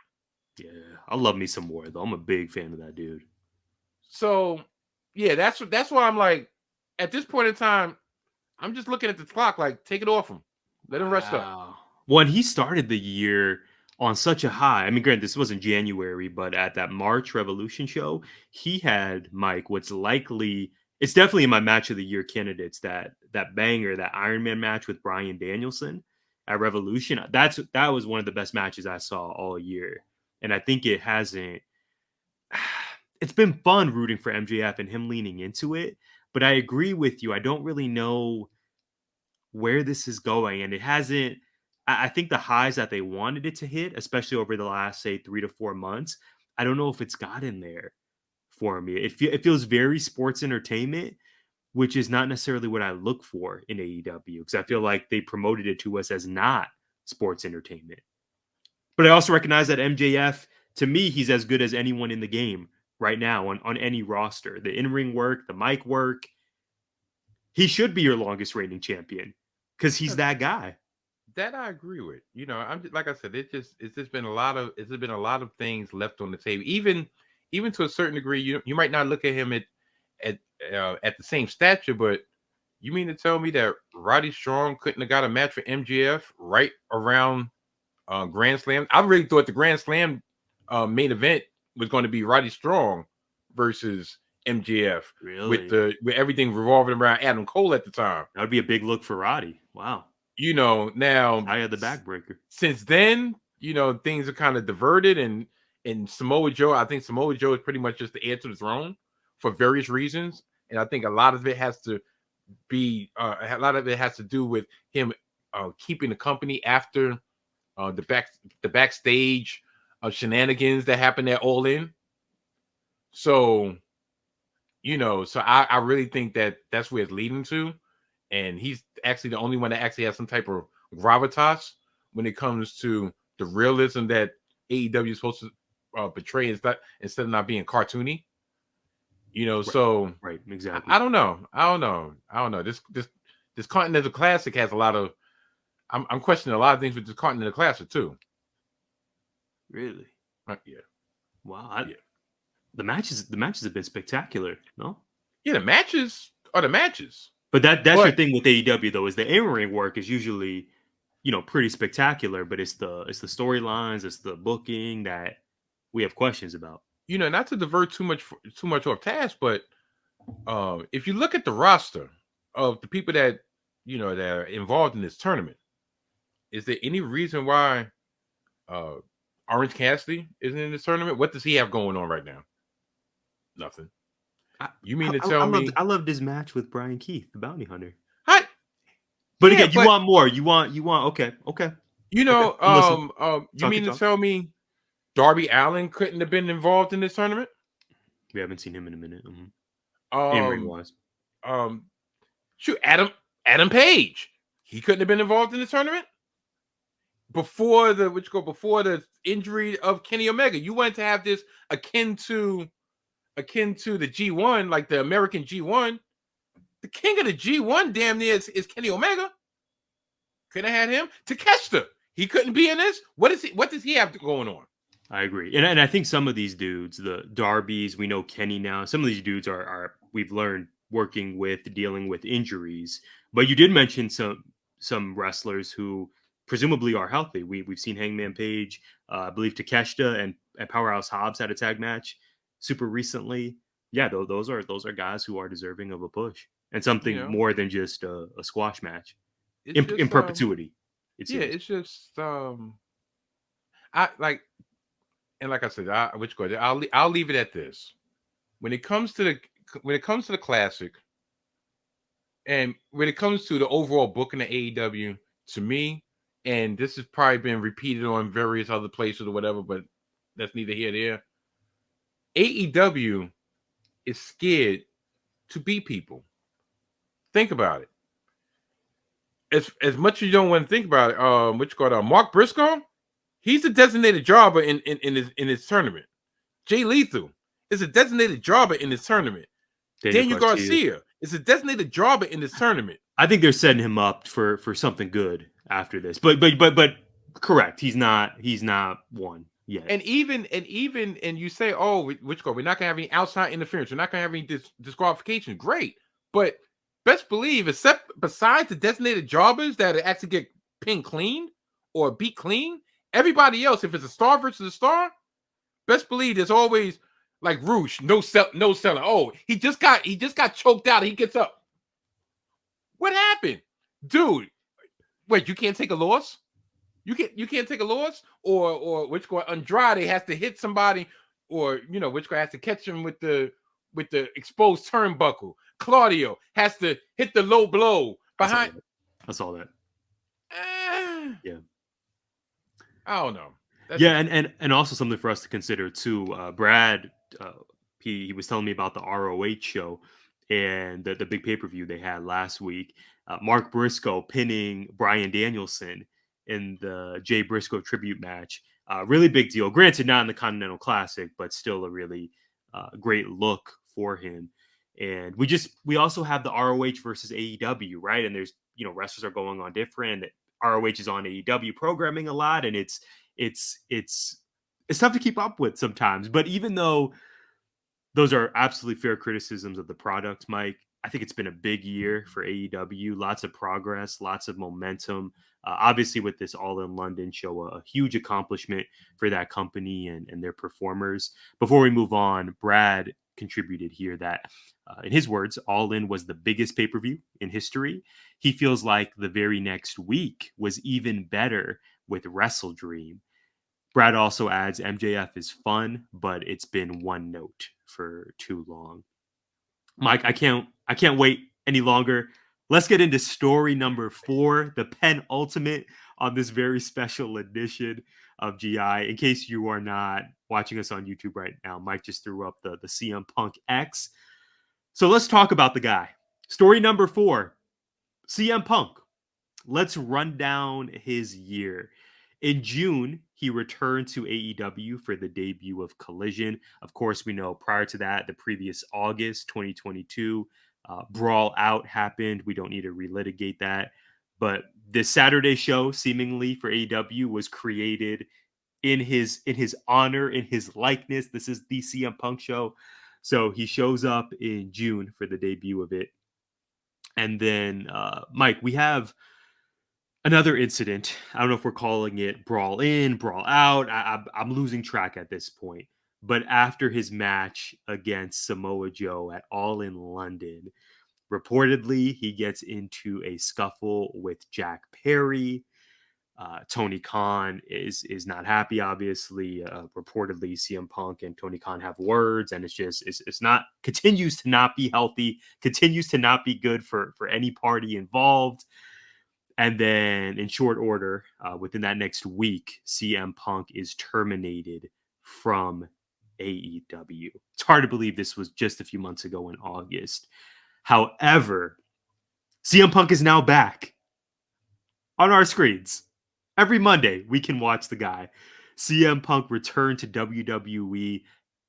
S2: Yeah, I love me some Wardlow. I'm a big fan of that dude.
S3: So, yeah, that's why I'm like, at this point in time, I'm just looking at the clock like, take it off him. Let him rest up.
S2: When he started the year on such a high, I mean, granted, this wasn't January, but at that March Revolution show, he had, Mike, it's definitely in my match of the year candidates, that banger, that Iron Man match with Bryan Danielson at Revolution. That was one of the best matches I saw all year. And I think it's been fun rooting for MJF and him leaning into it. But I agree with you. I don't really know where this is going. And it hasn't, I think the highs that they wanted it to hit, especially over the last, say, 3 to 4 months, I don't know if it's gotten there for me. It feels very sports entertainment, which is not necessarily what I look for in AEW, because I feel like they promoted it to us as not sports entertainment. But I also recognize that MJF, to me, he's as good as anyone in the game right now on any roster. The in-ring work, the mic work. He should be your longest reigning champion because he's that guy.
S3: That I agree with. I'm just, like I said, it's just been a lot of things left on the table. Even to a certain degree, you might not look at him at the same stature, but you mean to tell me that Roddy Strong couldn't have got a match for MJF right around Grand Slam? I really thought the Grand Slam main event was going to be Roddy Strong versus MJF,
S2: really?
S3: with everything revolving around Adam Cole at the time.
S2: That would be a big look for Roddy. Wow.
S3: Now
S2: I had the backbreaker.
S3: Since then, things are kind of diverted, and Samoa Joe, I think Samoa Joe is pretty much just the heir to the throne for various reasons, and I think a lot of it has to do with him keeping the company after the backstage shenanigans that happened at All In. So, I really think that that's where it's leading to. And he's actually the only one that actually has some type of gravitas when it comes to the realism that AEW is supposed to portray instead of not being cartoony.
S2: Right.
S3: So
S2: right, exactly.
S3: I don't know. This Continental Classic has a lot of. I'm questioning a lot of things with this Continental Classic too.
S2: Really?
S3: Yeah.
S2: Wow. The matches have been spectacular. No.
S3: Yeah, the matches are the matches.
S2: But that's your thing with AEW though, is the in-ring work is usually, pretty spectacular, but it's the storylines, it's the booking that we have questions about.
S3: Not to divert too much off task, but if you look at the roster of the people that that are involved in this tournament, is there any reason why Orange Cassidy isn't in this tournament? What does he have going on right now? Nothing. You mean to tell me?
S2: I loved his match with Brian Keith, the bounty hunter. But
S3: Yeah,
S2: again, you
S3: but
S2: want more. You want. Okay.
S3: you
S2: Okay.
S3: know,
S2: I'm listening.
S3: you
S2: Talk your
S3: mean to
S2: talk.
S3: tell me Darby Allin couldn't have been involved in this tournament?
S2: We haven't seen him in a minute. In ring
S3: Um,
S2: wise.
S3: um, shoot, Adam Page, he couldn't have been involved in this tournament before the injury of Kenny Omega. You wanted to have this akin to the G1, like the American G1. The king of the G1 damn near is Kenny Omega. Could have had him. Takeshita, he couldn't be in this. What does he have going on?
S2: I agree. And I think some of these dudes, the Darbys, we know Kenny now. Some of these dudes are we've learned dealing with injuries. But you did mention some wrestlers who presumably are healthy. We've seen Hangman Page, I believe Takeshita and Powerhouse Hobbs had a tag match super recently. Yeah, those are guys who are deserving of a push and
S3: You
S2: something
S3: know,
S2: more than just a squash match
S3: it's
S2: in
S3: just
S2: perpetuity. It
S3: yeah,
S2: seems.
S3: it's just I like and like I said, I'll leave it at this. When it comes to the classic, and when it comes to the overall booking of AEW, to me, and this has probably been repeated on various other places or whatever, but that's neither here nor there. AEW is scared to beat people. Think about it. As much as you don't want to think about it, Mark Briscoe, he's a designated jobber in his tournament. Jay Lethal is a designated jobber in this tournament. Daniel Garcia is a designated jobber in this tournament.
S2: I think they're setting him up for something good after this. But correct. He's not one yet.
S3: And you say, oh, we're not gonna have any outside interference. We're not gonna have any disqualification. Great, but best believe, besides the designated jobbers that actually get pinned clean or beat clean, everybody else, if it's a star versus a star, best believe there's always like Roosh, no selling. Oh, he just got choked out. He gets up. What happened, dude? Wait, you can't take a loss. You can't take a loss, or Andrade has to hit somebody, or which guy has to catch him with the exposed turnbuckle. Claudio has to hit the low blow behind.
S2: I saw that. Yeah.
S3: I don't know.
S2: And also something for us to consider too. Brad, he was telling me about the ROH show and the big pay-per-view they had last week. Mark Briscoe pinning Bryan Danielson in the Jay Briscoe tribute match. Really big deal. Granted, not in the Continental Classic, but still a really great look for him. And we also have the ROH versus AEW, right? And there's wrestlers are going on different. ROH is on AEW programming a lot, and it's tough to keep up with sometimes. But even though those are absolutely fair criticisms of the product, Mike, I think it's been a big year for AEW. Lots of progress, lots of momentum. Obviously, with this All In London show, a huge accomplishment for that company and their performers. Before we move on, Brad contributed here that, in his words, All In was the biggest pay-per-view in history. He feels like the very next week was even better with Wrestle Dream. Brad also adds MJF is fun, but it's been one note for too long. Mike, I can't wait any longer. Let's get into story number 4, the penultimate on this very special edition of GI. In case you are not watching us on YouTube right now, Mike just threw up the CM Punk X. So let's talk about the guy. Story number 4, CM Punk. Let's run down his year. In June, he returned to AEW for the debut of Collision. Of course, we know prior to that, the previous August 2022, Brawl Out happened. We don't need to relitigate that. But this Saturday show, seemingly for AEW, was created in his honor, in his likeness. This is the CM Punk show. So he shows up in June for the debut of it. And then, Mike, we have another incident. I don't know if we're calling it Brawl In, Brawl Out. I'm losing track at this point. But after his match against Samoa Joe at All In London, reportedly he gets into a scuffle with Jack Perry. Tony Khan is not happy, obviously. Reportedly, CM Punk and Tony Khan have words, and it's not, continues to not be healthy, continues to not be good for any party involved. And then in short order, within that next week, CM Punk is terminated from AEW. It's hard to believe this was just a few months ago in August. However, CM Punk is now back on our screens. Every Monday, we can watch the guy. CM Punk returned to WWE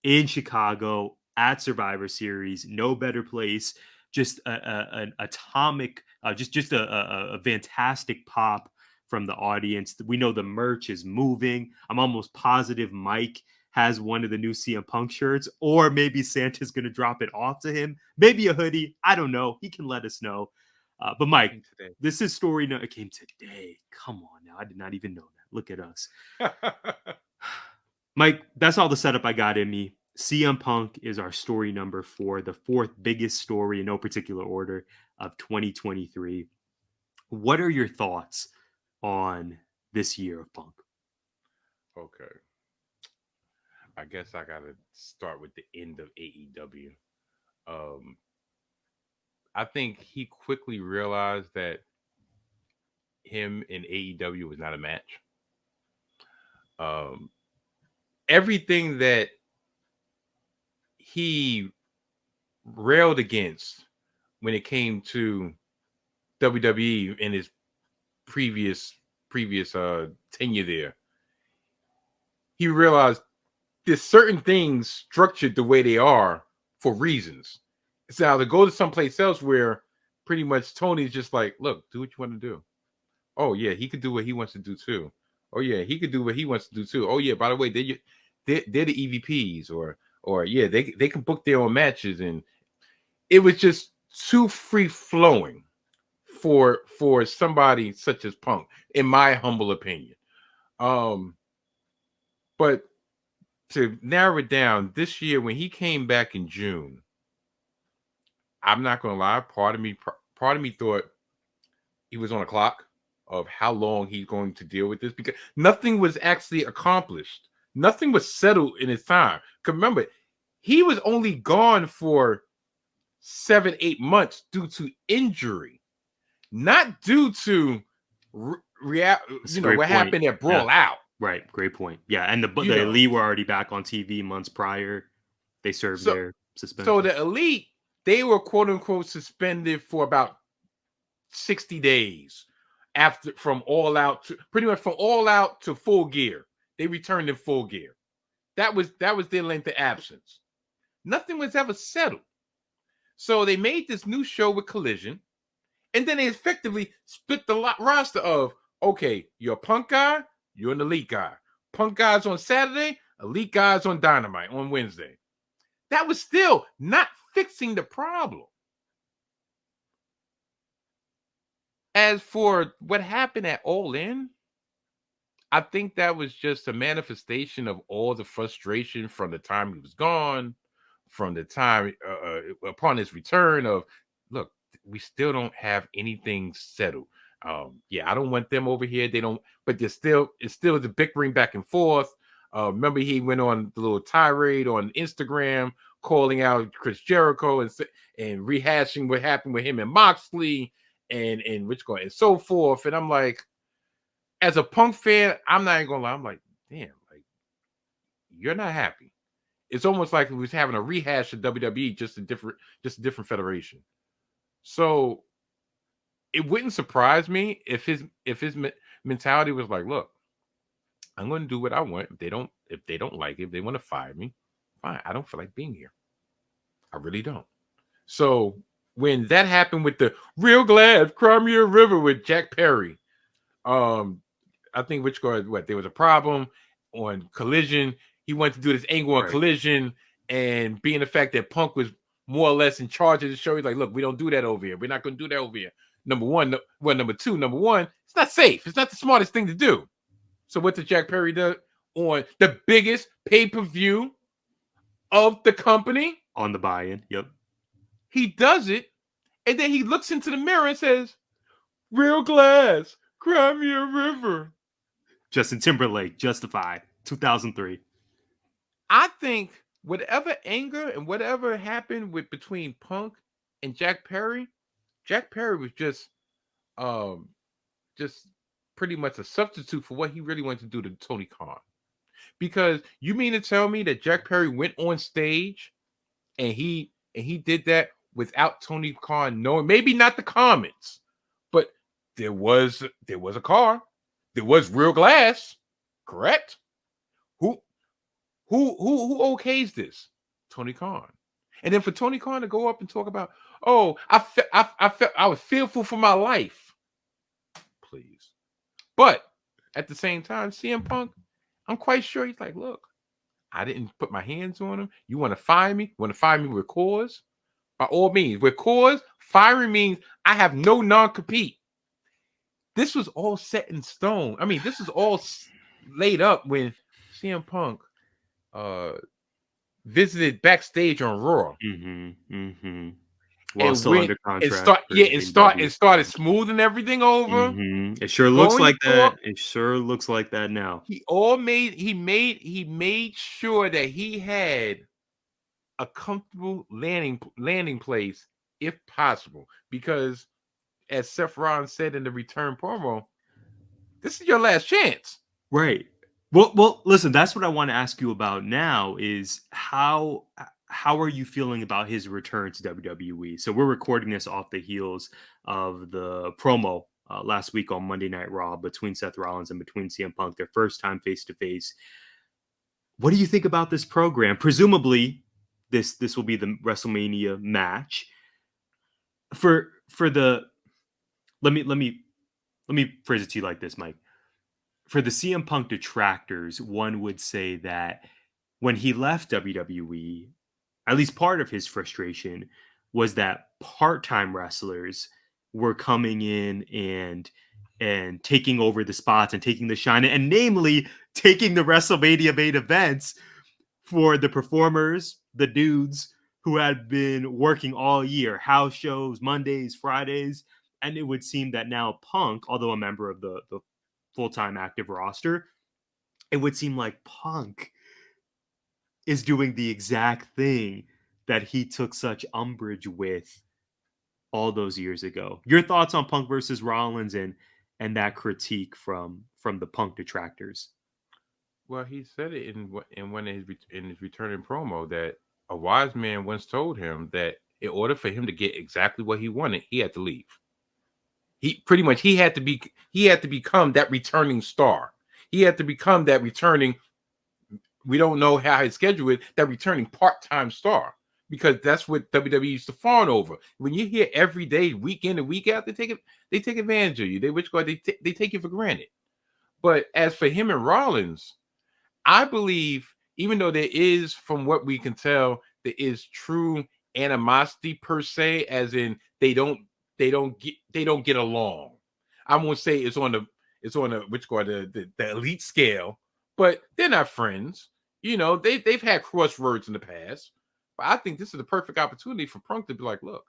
S2: in Chicago at Survivor Series. No better place. Just an atomic, just a fantastic pop from the audience. We know the merch is moving. I'm almost positive Mike has one of the new CM Punk shirts, or maybe Santa's going to drop it off to him. Maybe a hoodie. I don't know. He can let us know. But Mike, this is story. No, it came today. Come on now. I did not even know that. Look at us. Mike, that's all the setup I got in me. CM Punk is our story number 4, the 4th biggest story in no particular order of 2023. What are your thoughts on this year of Punk?
S3: Okay. I guess I got to start with the end of AEW. I think he quickly realized that him and AEW was not a match. Everything that he railed against when it came to WWE in his previous tenure there, he realized there's certain things structured the way they are for reasons. So now to go to someplace else where pretty much Tony's just like, look, do what you want to do. Oh yeah, he could do what he wants to do too. Oh yeah, he could do what he wants to do too. Oh yeah, by the way, they're the EVPs, or yeah, they can book their own matches, and it was just too free flowing for somebody such as Punk, in my humble opinion. But to narrow it down, this year when he came back in June, I'm not gonna lie, part of me thought he was on a clock of how long he's going to deal with this, because nothing was actually accomplished. Nothing was settled in his time. Because remember, he was only gone for 7-8 months due to injury, not due to what happened at Brawl Out.
S2: Right, great point. Yeah, and the Elite were already back on TV months prior. They served their suspension.
S3: So the Elite, they were quote unquote suspended for about 60 days after, from All Out to pretty much from All Out to Full Gear. They returned in Full Gear. That was their length of absence. Nothing was ever settled. So they made this new show with Collision, and then they effectively split the roster of, okay, you're a Punk guy, you're an Elite guy. Punk guys on Saturday, Elite guys on Dynamite on Wednesday. That was still not fixing the problem. As for what happened at All In, I think that was just a manifestation of all the frustration from the time he was gone, from the time upon his return of, look, we still don't have anything settled. Yeah, I don't want them over here. They don't, but it's still the bickering back and forth. Remember, he went on the little tirade on Instagram, calling out Chris Jericho and rehashing what happened with him and Moxley and so forth. And I'm like, as a Punk fan, I'm not even gonna lie. I'm like, damn, like, you're not happy. It's almost like he was having a rehash of WWE, just a different federation. So it wouldn't surprise me if his mentality was like, look, I'm going to do what I want. If they don't like it, if they want to fire me, fine. I don't feel like being here. I really don't. So when that happened with the Real Glad Crimea River with Jack Perry, I think there was a problem on Collision. He wanted to do this angle on Collision, and being the fact that Punk was more or less in charge of the show, he's like, look, we don't do that over here. We're not going to do that over here. Number one, it's not safe. It's not the smartest thing to do. So what did Jack Perry do on the biggest pay-per-view of the company?
S2: On the buy-in, yep.
S3: He does it, and then he looks into the mirror and says, Real Glass, Crimea River.
S2: Justin Timberlake, Justified, 2003.
S3: I think whatever anger and whatever happened between Punk and Jack Perry was just just pretty much a substitute for what he really wanted to do to Tony Khan. Because you mean to tell me that Jack Perry went on stage and he did that without Tony Khan knowing? Maybe not the comments, but there was a car, there was real glass, correct? Who okays this? Tony Khan. And then for Tony Khan to go up and talk about, oh, I was fearful for my life. Please. But at the same time, CM Punk, I'm quite sure he's like, look, I didn't put my hands on him. You want to fire me? You want to fire me with cause? By all means. With cause, firing means I have no non-compete. This was all set in stone. I mean, this is all laid up when CM Punk visited backstage on Raw.
S2: While still under contract.
S3: And started smoothing everything over.
S2: It sure looks like that. It sure looks like that now.
S3: He made sure that he had a comfortable landing place if possible. Because as Seth Rollins said in the return promo, this is your last chance.
S2: Right. Well, listen, that's what I want to ask you about now is how are you feeling about his return to WWE? So we're recording this off the heels of the promo last week on Monday Night Raw between Seth Rollins and between CM Punk, their first time face-to-face. What do you think about this program? Presumably, this will be the WrestleMania match. For the let me phrase it to you like this, Mike. For the CM Punk detractors, one would say that when he left WWE, at least part of his frustration was that part-time wrestlers were coming in and taking over the spots and taking the shine, and namely taking the WrestleMania main events for the performers, the dudes who had been working all year, house shows, Mondays, Fridays. And it would seem that now Punk, although a member of the full-time active roster, it would seem like Punk is doing the exact thing that he took such umbrage with all those years ago. Your thoughts on Punk versus Rollins and that critique from the Punk detractors?
S3: Well, he said it in his returning promo that a wise man once told him that in order for him to get exactly what he wanted, he had to leave. He had to become that returning star. He had to become that returning. We don't know how his schedule is, that returning part-time star, because that's what WWE used to fawn over. When you hear every day, week in and week out, they take advantage of you. They take you for granted. But as for him and Rollins, I believe, even though there is, from what we can tell, there is true animosity per se, as in they don't get along. I won't say it's on the elite scale, but they're not friends. You know, they've had crosswords in the past. But I think this is the perfect opportunity for Punk to be like, look,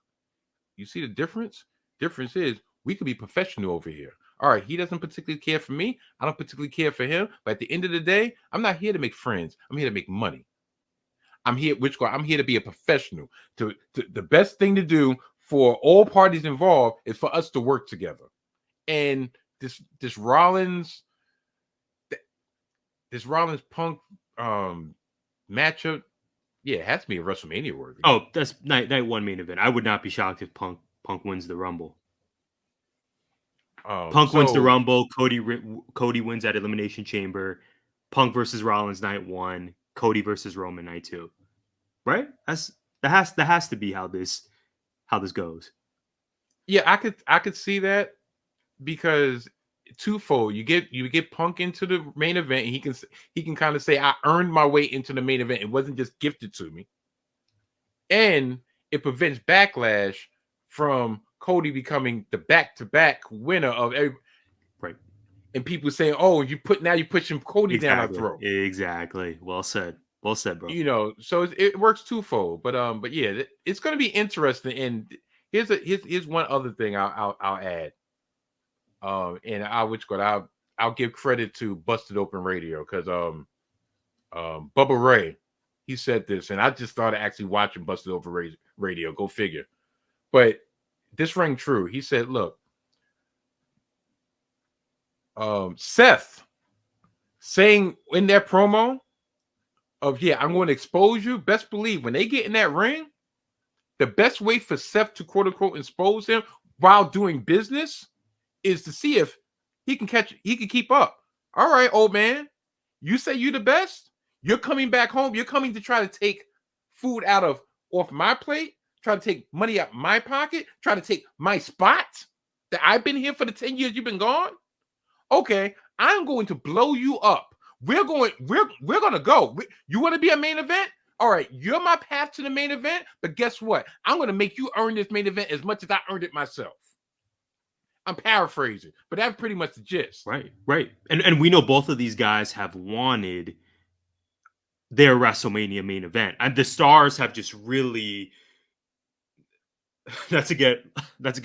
S3: you see the difference? Difference is we could be professional over here. All right, he doesn't particularly care for me. I don't particularly care for him. But at the end of the day, I'm not here to make friends. I'm here to make money. I'm here to be a professional. The best thing to do for all parties involved is for us to work together. And this Rollins Punk matchup, yeah, it has to be a WrestleMania worthy.
S2: Oh, that's night one main event. I would not be shocked if Punk wins the Rumble. Punk wins the Rumble. Cody wins at Elimination Chamber. Punk versus Rollins night one. Cody versus Roman night two. Right? That has to be how this goes.
S3: Yeah, I could see that, because twofold. You get Punk into the main event, and he can kind of say, I earned my way into the main event. It wasn't just gifted to me. And it prevents backlash from Cody becoming the back-to-back winner of every.
S2: Right.
S3: And people saying, "Oh, you're pushing Cody down our throat."
S2: Exactly. Well said, bro.
S3: You know, so it works twofold. But yeah, it's going to be interesting. And here's one other thing I'll add. And I'll give credit to Busted Open Radio, because Bubba Ray, he said this, and I just started actually watching Busted Open Radio. Go figure. But this rang true. He said, "Look, Seth saying in that promo of, yeah, I'm going to expose you. Best believe when they get in that ring, the best way for Seth to quote unquote expose him while doing business is to see if he can keep up. All right, old man, you say you the best. You're coming back home. You're coming to try to take food off my plate, try to take money out my pocket, try to take my spot that I've been here for the 10 years you've been gone. Okay, I'm going to blow you up. We're gonna go. You want to be a main event? All right, you're my path to the main event, but guess what? I'm going to make you earn this main event as much as I earned it myself. I'm paraphrasing, but that's pretty much the gist.
S2: Right. And we know both of these guys have wanted their WrestleMania main event. And the stars have just really not to get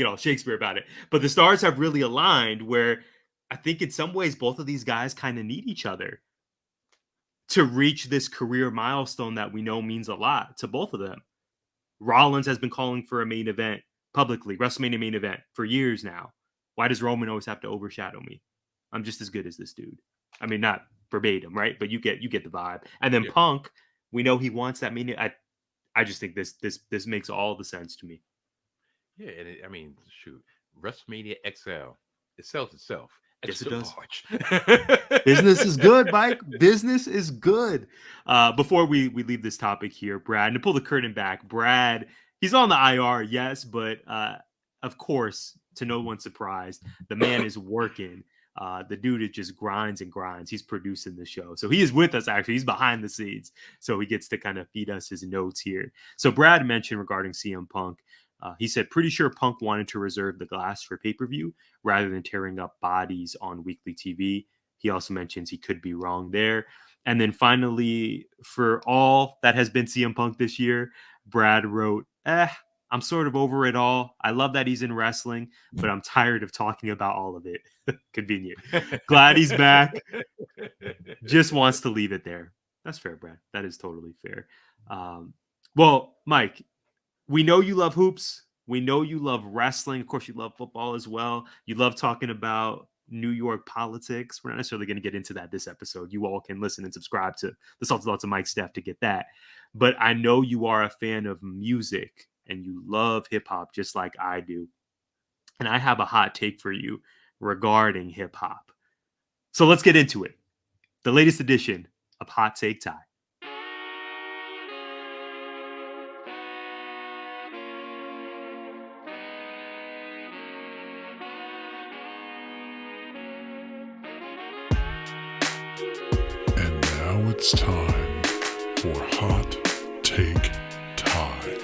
S2: all Shakespeare about it, but the stars have really aligned where I think in some ways both of these guys kind of need each other to reach this career milestone that we know means a lot to both of them. Rollins has been calling for a main event publicly, WrestleMania main event, for years now. Why does Roman always have to overshadow me? I'm just as good as this dude. I mean, not verbatim, right? But you get the vibe. And then Punk, we know he wants that main. I just think this makes all the sense to me.
S3: Yeah, and I mean, shoot, WrestleMania XL, it sells itself.
S2: Yes, it does. Business is good, Mike. Business is good. Before we leave this topic here, Brad, and to pull the curtain back, Brad, he's on the IR, yes, but of course, to no one's surprise, the man is working. The dude just grinds and grinds. He's producing the show. So he is with us, actually. He's behind the scenes. So he gets to kind of feed us his notes here. So Brad mentioned regarding CM Punk, he said, pretty sure Punk wanted to reserve the glass for pay-per-view rather than tearing up bodies on weekly TV. He also mentions he could be wrong there. And then finally, for all that has been CM Punk this year, Brad wrote, I'm sort of over it all. I love that he's in wrestling, but I'm tired of talking about all of it. Convenient. Glad he's back. Just wants to leave it there. That's fair, Brad. That is totally fair. Well, Mike, we know you love hoops. We know you love wrestling. Of course, you love football as well. You love talking about New York politics. We're not necessarily going to get into that this episode. You all can listen and subscribe to the Salted Thoughts of Mike Steph to get that. But I know you are a fan of music and you love hip hop just like I do. And I have a hot take for you regarding hip hop. So let's get into it. The latest edition of Hot Take Ty.
S5: It's time for Hot Take Time.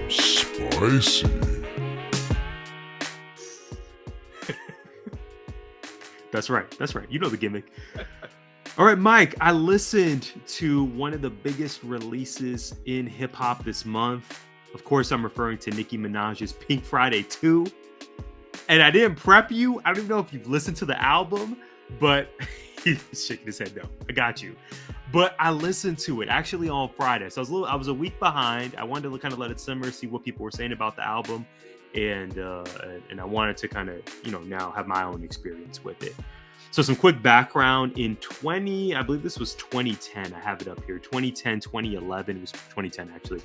S5: Spicy.
S2: That's right. You know the gimmick. All right, Mike, I listened to one of the biggest releases in hip hop this month. Of course, I'm referring to Nicki Minaj's Pink Friday 2. And I didn't prep you. I don't even know if you've listened to the album, but he's shaking his head no. I got you. But I listened to it actually on Friday. So I was a week behind. I wanted to kind of let it simmer, see what people were saying about the album. And I wanted to kind of, now have my own experience with it. So some quick background in I believe this was 2010. I have it up here. 2010, 2011. It was 2010 actually.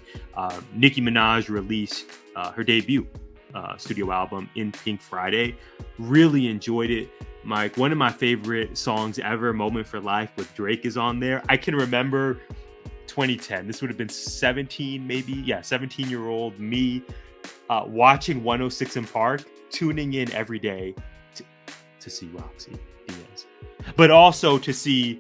S2: Nicki Minaj released her debut studio album in Pink Friday. Really enjoyed it. Mike, one of my favorite songs ever, Moment for Life with Drake is on there. I can remember 2010. This would have been 17, maybe. Yeah, 17-year-old me watching 106 in Park, tuning in every day to see Roxy Diaz. But also to see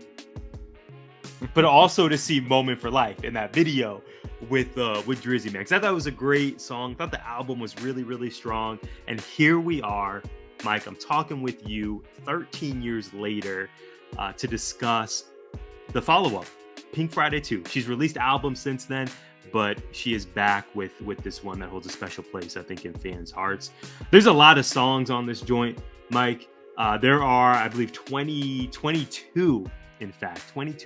S2: Moment for Life in that video with Drizzy, man. Because I thought it was a great song. I thought the album was really, really strong. And here we are, Mike, I'm talking with you 13 years later to discuss the follow-up, Pink Friday 2. She's released albums since then, but she is back with this one that holds a special place, I think, in fans' hearts. There's a lot of songs on this joint, Mike. There are, I believe, 22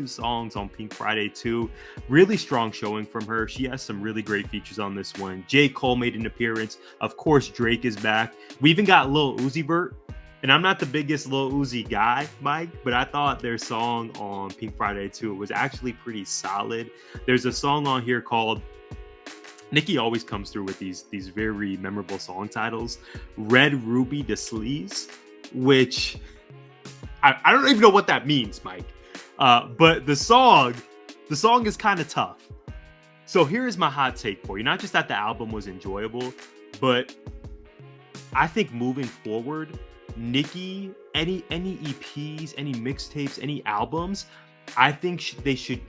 S2: songs on Pink Friday 2. Really strong showing from her. She has some really great features on this one. J. Cole made an appearance. Of course, Drake is back. We even got Lil Uzi Vert And I'm not the biggest Lil Uzi guy, Mike, but I thought their song on Pink Friday 2 was actually pretty solid. There's a song on here called, Nicki always comes through with these very memorable song titles, Red Ruby de Sleaze, which I don't even know what that means, Mike. But the song is kind of tough. So here is my hot take for you. Not just that the album was enjoyable, but I think moving forward, Nicki, any EPs, any mixtapes, any albums, I think she should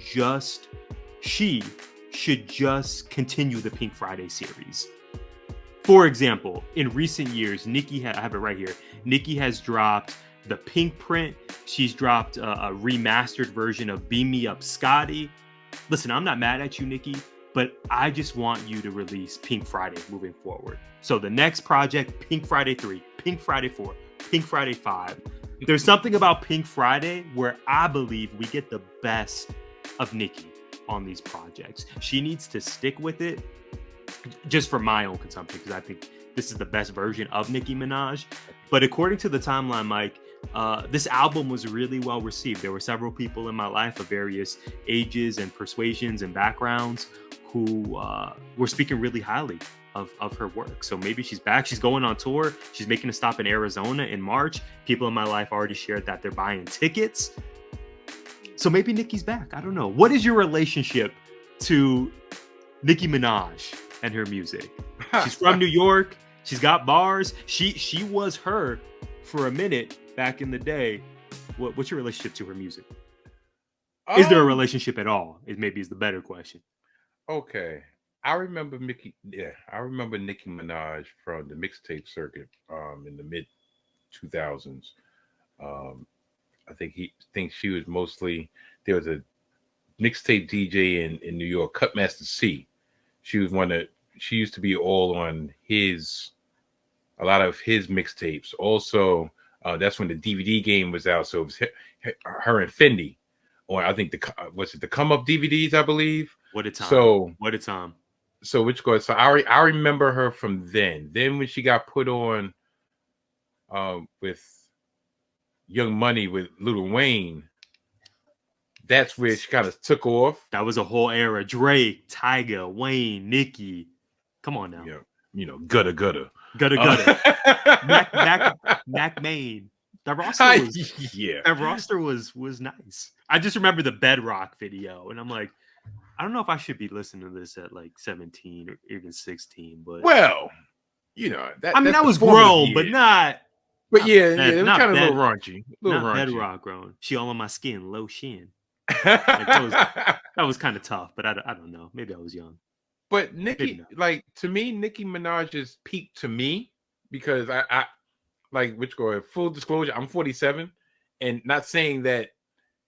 S2: just continue the Pink Friday series. For example, in recent years, Nicki, I have it right here, Nicki has dropped the Pink Print. She's dropped a remastered version of Beam Me Up Scotty. Listen, I'm not mad at you, Nicki, but I just want you to release Pink Friday moving forward. So the next project, Pink Friday 3, Pink Friday 4, Pink Friday 5. There's something about Pink Friday where I believe we get the best of Nicki on these projects. She needs to stick with it just for my own consumption, because I think this is the best version of Nicki Minaj. But according to the timeline, Mike, this album was really well received. There were several people in my life of various ages and persuasions and backgrounds who were speaking really highly of her work. So maybe she's back. She's going on tour. She's making a stop in Arizona in March. People in my life already shared that they're buying tickets. So maybe Nicki's back. I don't know. What is your relationship to Nicki Minaj and her music? She's from New York. She's got bars. She was her for a minute back in the day. What's your relationship to her music? Is there a relationship at all? It maybe is the better question.
S3: Okay. I remember Nicki Minaj from the mixtape circuit in the mid 2000s. I think she was mostly, there was a mixtape DJ in New York, Cutmaster C. She used to be all on a lot of his mixtapes. Also, that's when the DVD game was out. So it was her and Fendi, or I think the Come Up DVDs, I believe.
S2: What a time. What a time.
S3: So I remember her from then. Then when she got put on with Young Money with Lil Wayne, that's where she kind of took off.
S2: That was a whole era. Drake, Tyga, Wayne, Nicki. Come on now.
S3: Yeah, Gutta.
S2: Mac Main. That roster was nice. I just remember the Bedrock video, and I'm like, I don't know if I should be listening to this at like 17 or even 16, but
S3: well,
S2: I was grown, but not.
S3: But it was kind of a little raunchy.
S2: Bedrock grown. She all on my skin, low shin. That was kind of tough, but I don't know. Maybe I was young.
S3: But Nicki, to me, Nicki Minaj is peak to me because I full disclosure, I'm 47, and not saying that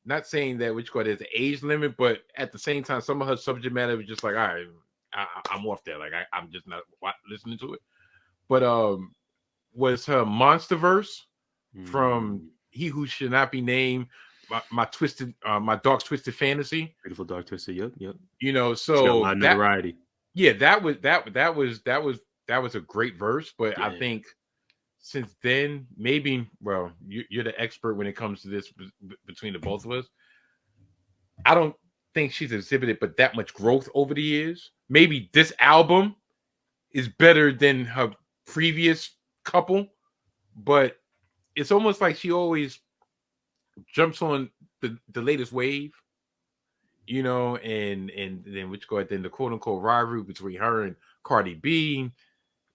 S3: there's an age limit, but at the same time, some of her subject matter was just like, all right, I'm off there. Like I'm just not listening to it. But was her Monsterverse from He Who Should Not Be Named, my Dark Twisted Fantasy,
S2: Beautiful Dark Twisted, yep.
S3: So
S2: that notoriety.
S3: Yeah, that was a great verse, but I think since then, maybe, well, you're the expert when it comes to this between the both of us. I don't think she's exhibited but that much growth over the years. Maybe this album is better than her previous couple, but it's almost like she always jumps on the latest wave, and then then the quote unquote rivalry between her and Cardi B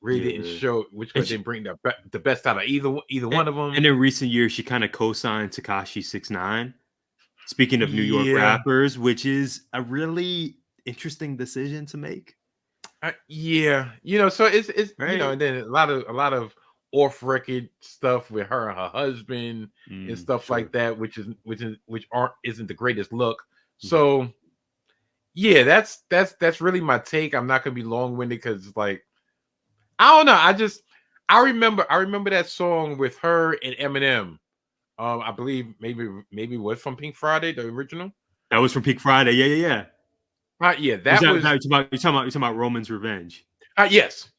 S3: really didn't show, didn't bring the best out of either one of them.
S2: And in recent years, she kind of co-signed Tekashi 6ix9ine. Speaking of New York rappers, which is a really interesting decision to make.
S3: So it's right. And then a lot of off-record stuff with her and her husband and stuff like that, which isn't the greatest look. So that's really my take. I'm not gonna be long-winded because I don't know. I remember that song with her and Eminem. I believe maybe was from Pink Friday, the original.
S2: That was from Pink Friday. Yeah.
S3: That was.
S2: You're talking about Roman's Revenge.
S3: Yes.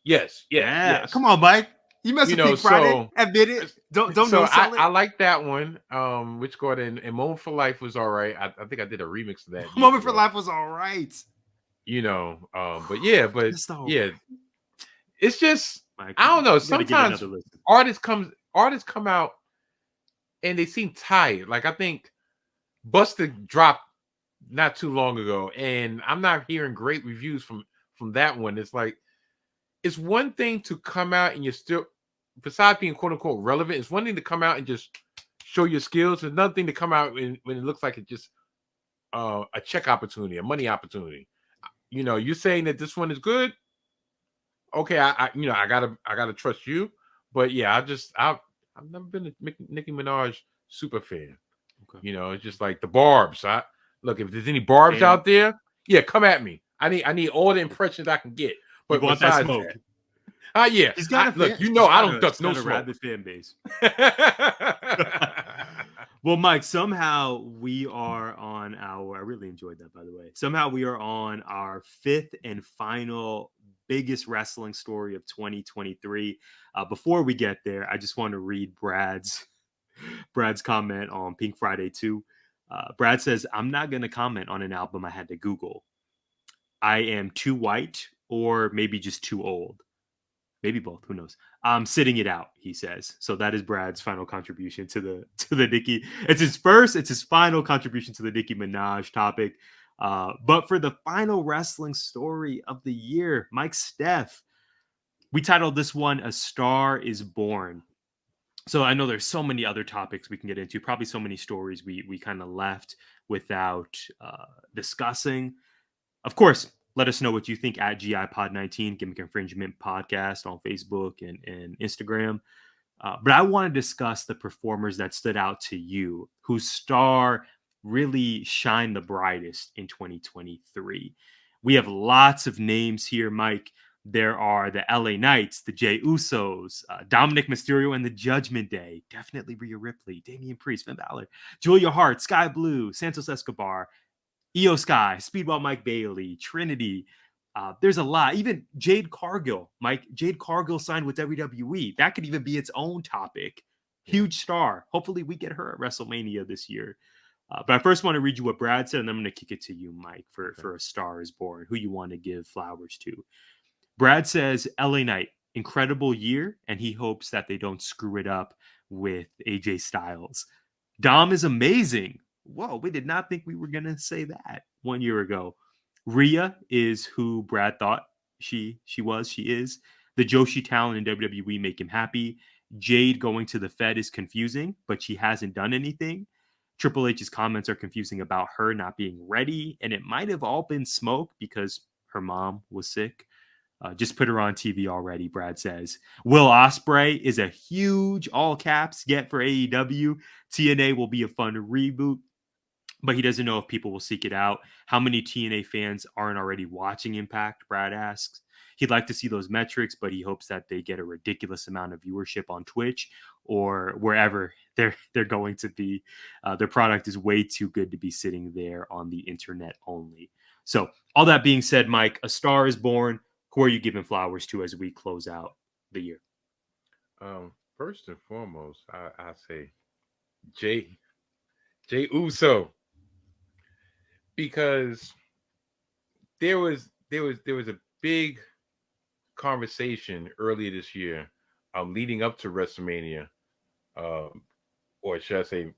S2: Come on, Mike. You mess
S3: You
S2: with
S3: know,
S2: Pink Friday.
S3: so
S2: Admit it. Don't
S3: so
S2: no sell it.
S3: I like that one. Which got in and Moment for Life was all right. I think I did a remix of that.
S2: Moment for
S3: ago.
S2: Life was all right.
S3: You know, but yeah, it's just
S2: Mike,
S3: I don't know.
S2: you gotta give
S3: Sometimes
S2: another listen.
S3: artists come out and they seem tired. Like I think Busta dropped not too long ago, and I'm not hearing great reviews from that one. It's like it's one thing to come out and you're still, besides being quote unquote relevant, it's one thing to come out and just show your skills. It's another thing to come out when it looks like it's just a check opportunity, a money opportunity. You know, you're saying that this one is good. Okay, I gotta trust you. But yeah, I've never been a Nicki Minaj super fan.
S2: Okay.
S3: You know, it's just like the barbs. Look, if there's any barbs out there, yeah, come at me. I need all the impressions I can get. But
S2: you want that smoke?
S3: Yeah.
S2: He's got
S3: look, I don't duck no
S2: a
S3: smoke.
S2: rabid fan base. Well, Mike, somehow we are on our. I really enjoyed that, by the way. Somehow we are on our fifth and final biggest wrestling story of 2023. Before we get there, I just want to read Brad's comment on Pink Friday 2. Brad says, "I'm not going to comment on an album I had to Google. I am too white, or maybe just too old. Maybe both. Who knows? I'm sitting it out," he says. So that is Brad's final contribution to the Nicki. It's his final contribution to the Nicki Minaj topic. But for the final wrestling story of the year, Mike Steph, we titled this one "A Star Is Born." So I know there's so many other topics we can get into, probably so many stories we kind of left without discussing. Of course, let us know what you think at GIPod19, Gimmick Infringement Podcast on Facebook and Instagram. But I want to discuss the performers that stood out to you, whose star really shined the brightest in 2023. We have lots of names here, Mike. There are the LA Knights, the Jey Usos, Dominic Mysterio and the Judgment Day, definitely Rhea Ripley, Damian Priest, Finn Balor, Julia Hart, Sky Blue, Santos Escobar, Io Sky, Speedball Mike Bailey, Trinity. There's a lot. Even Jade Cargill. Jade Cargill signed with WWE. That could even be its own topic. Huge star. Hopefully we get her at WrestleMania this year. But I first want to read you what Brad said, and then I'm going to kick it to you, Mike, for A Star Is Born, who you want to give flowers to. Brad says, LA Knight, incredible year, and he hopes that they don't screw it up with AJ Styles. Dom is amazing. Whoa, we did not think we were going to say that 1 year ago. Rhea is who Brad thought she is. The Joshi talent in WWE make him happy. Jade going to the Fed is confusing, but she hasn't done anything. Triple H's comments are confusing about her not being ready, and it might have all been smoke because her mom was sick. Just put her on TV already, Brad says. Will Ospreay is a huge, all caps, get for AEW. TNA will be a fun reboot, but he doesn't know if people will seek it out. How many TNA fans aren't already watching Impact, Brad asks. He'd like to see those metrics, but he hopes that they get a ridiculous amount of viewership on Twitch or wherever they're going to be. Their product is way too good to be sitting there on the internet only. So all that being said, Mike, A Star Is Born. Who are you giving flowers to as we close out the year?
S3: First and foremost, I say Jey Uso, because there was a big conversation earlier this year, leading up to WrestleMania, or should I say,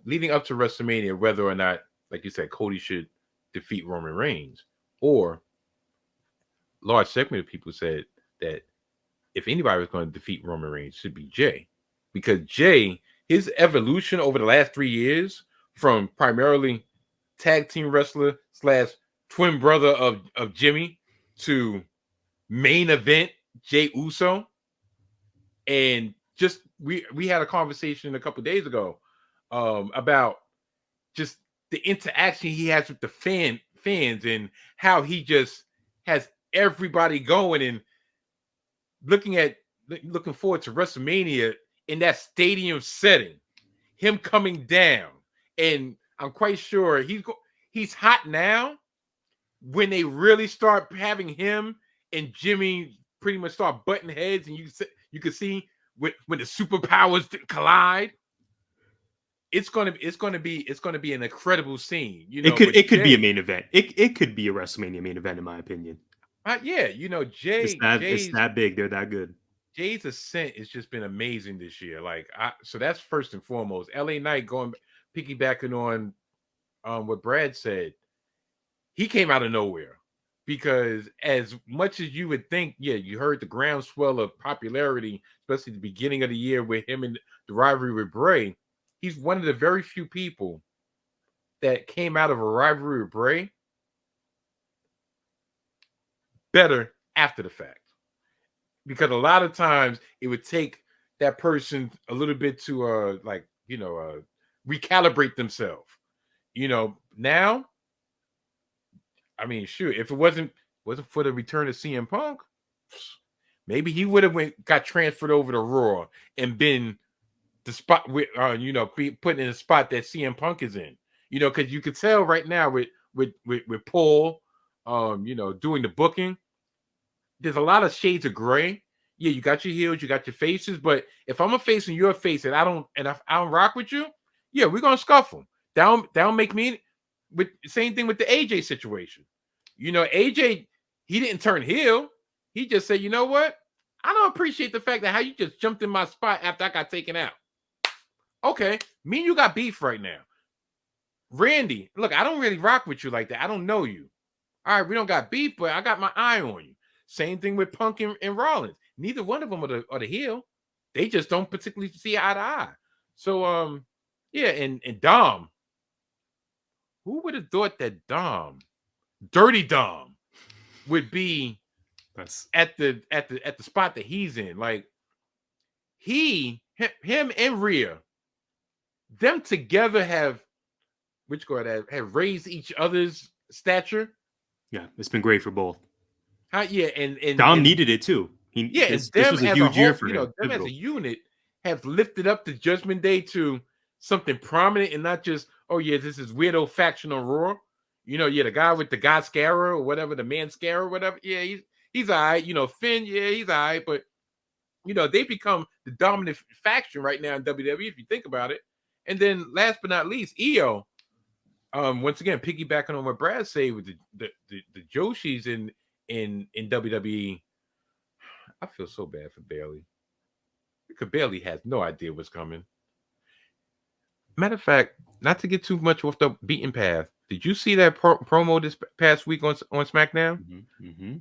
S3: leading up to WrestleMania, whether or not, like you said, Cody should defeat Roman Reigns, or large segment of people said that if anybody was going to defeat Roman Reigns, it should be Jey, because Jey, his evolution over the last 3 years from primarily tag team wrestler / twin brother of Jimmy to main event Jey Uso, and just we had a conversation a couple of days ago about just the interaction he has with the fans and how he just has everybody going and looking forward to WrestleMania in that stadium setting, him coming down. And I'm quite sure he's hot now. When they really start having him and Jimmy pretty much start butting heads, and You could see when the superpowers collide. It's gonna be an incredible scene.
S2: It could be a main event. It could be a WrestleMania main event, in my opinion.
S3: Yeah,
S2: It's that big. They're that good.
S3: Jay's ascent has just been amazing this year. So that's first and foremost. LA Knight piggybacking on what Brad said. He came out of nowhere because as much as you would think, you heard the groundswell of popularity, especially the beginning of the year with him and the rivalry with Bray. He's one of the very few people that came out of a rivalry with Bray better after the fact. Because a lot of times it would take that person a little bit to recalibrate themselves. Now, I mean, sure, if it wasn't for the return of CM Punk, maybe he would have got transferred over to Raw and been the spot with be put in a spot that CM Punk is in. Because you could tell right now with Paul doing the booking. There's a lot of shades of gray. Yeah, you got your heels, you got your faces, but if I'm a face and you're a face and if I don't rock with you, yeah, we're gonna scuffle. That'll make me with same thing with the AJ situation. AJ, he didn't turn heel. He just said, you know what? I don't appreciate the fact that how you just jumped in my spot after I got taken out. Okay, me and you got beef right now. Randy, look, I don't really rock with you like that. I don't know you. All right, we don't got beef, but I got my eye on you. Same thing with Punk and Rollins. Neither one of them are the heel. They just don't particularly see eye to eye. So, and Dom. Who would have thought that Dirty Dom, would be at the spot that he's in? Like him and Rhea, them together have raised each other's stature.
S2: Yeah, it's been great for both.
S3: And
S2: Dom needed it too. This was a huge year for him.
S3: Them as a unit have lifted up the Judgment Day to something prominent and not just, this is weirdo faction on Raw. The guy with the God Scarer or whatever, the Man Scarer or whatever. Yeah, he's all right. Finn, yeah, he's all right. But, they become the dominant faction right now in WWE if you think about it. And then last but not least, EO. Once again, piggybacking on what Brad said with the Joshis in WWE, I feel so bad for Bailey. Because Bailey has no idea what's coming. Matter of fact, not to get too much off the beaten path, did you see that promo this past week on SmackDown?
S2: Mm-hmm. Mm-hmm.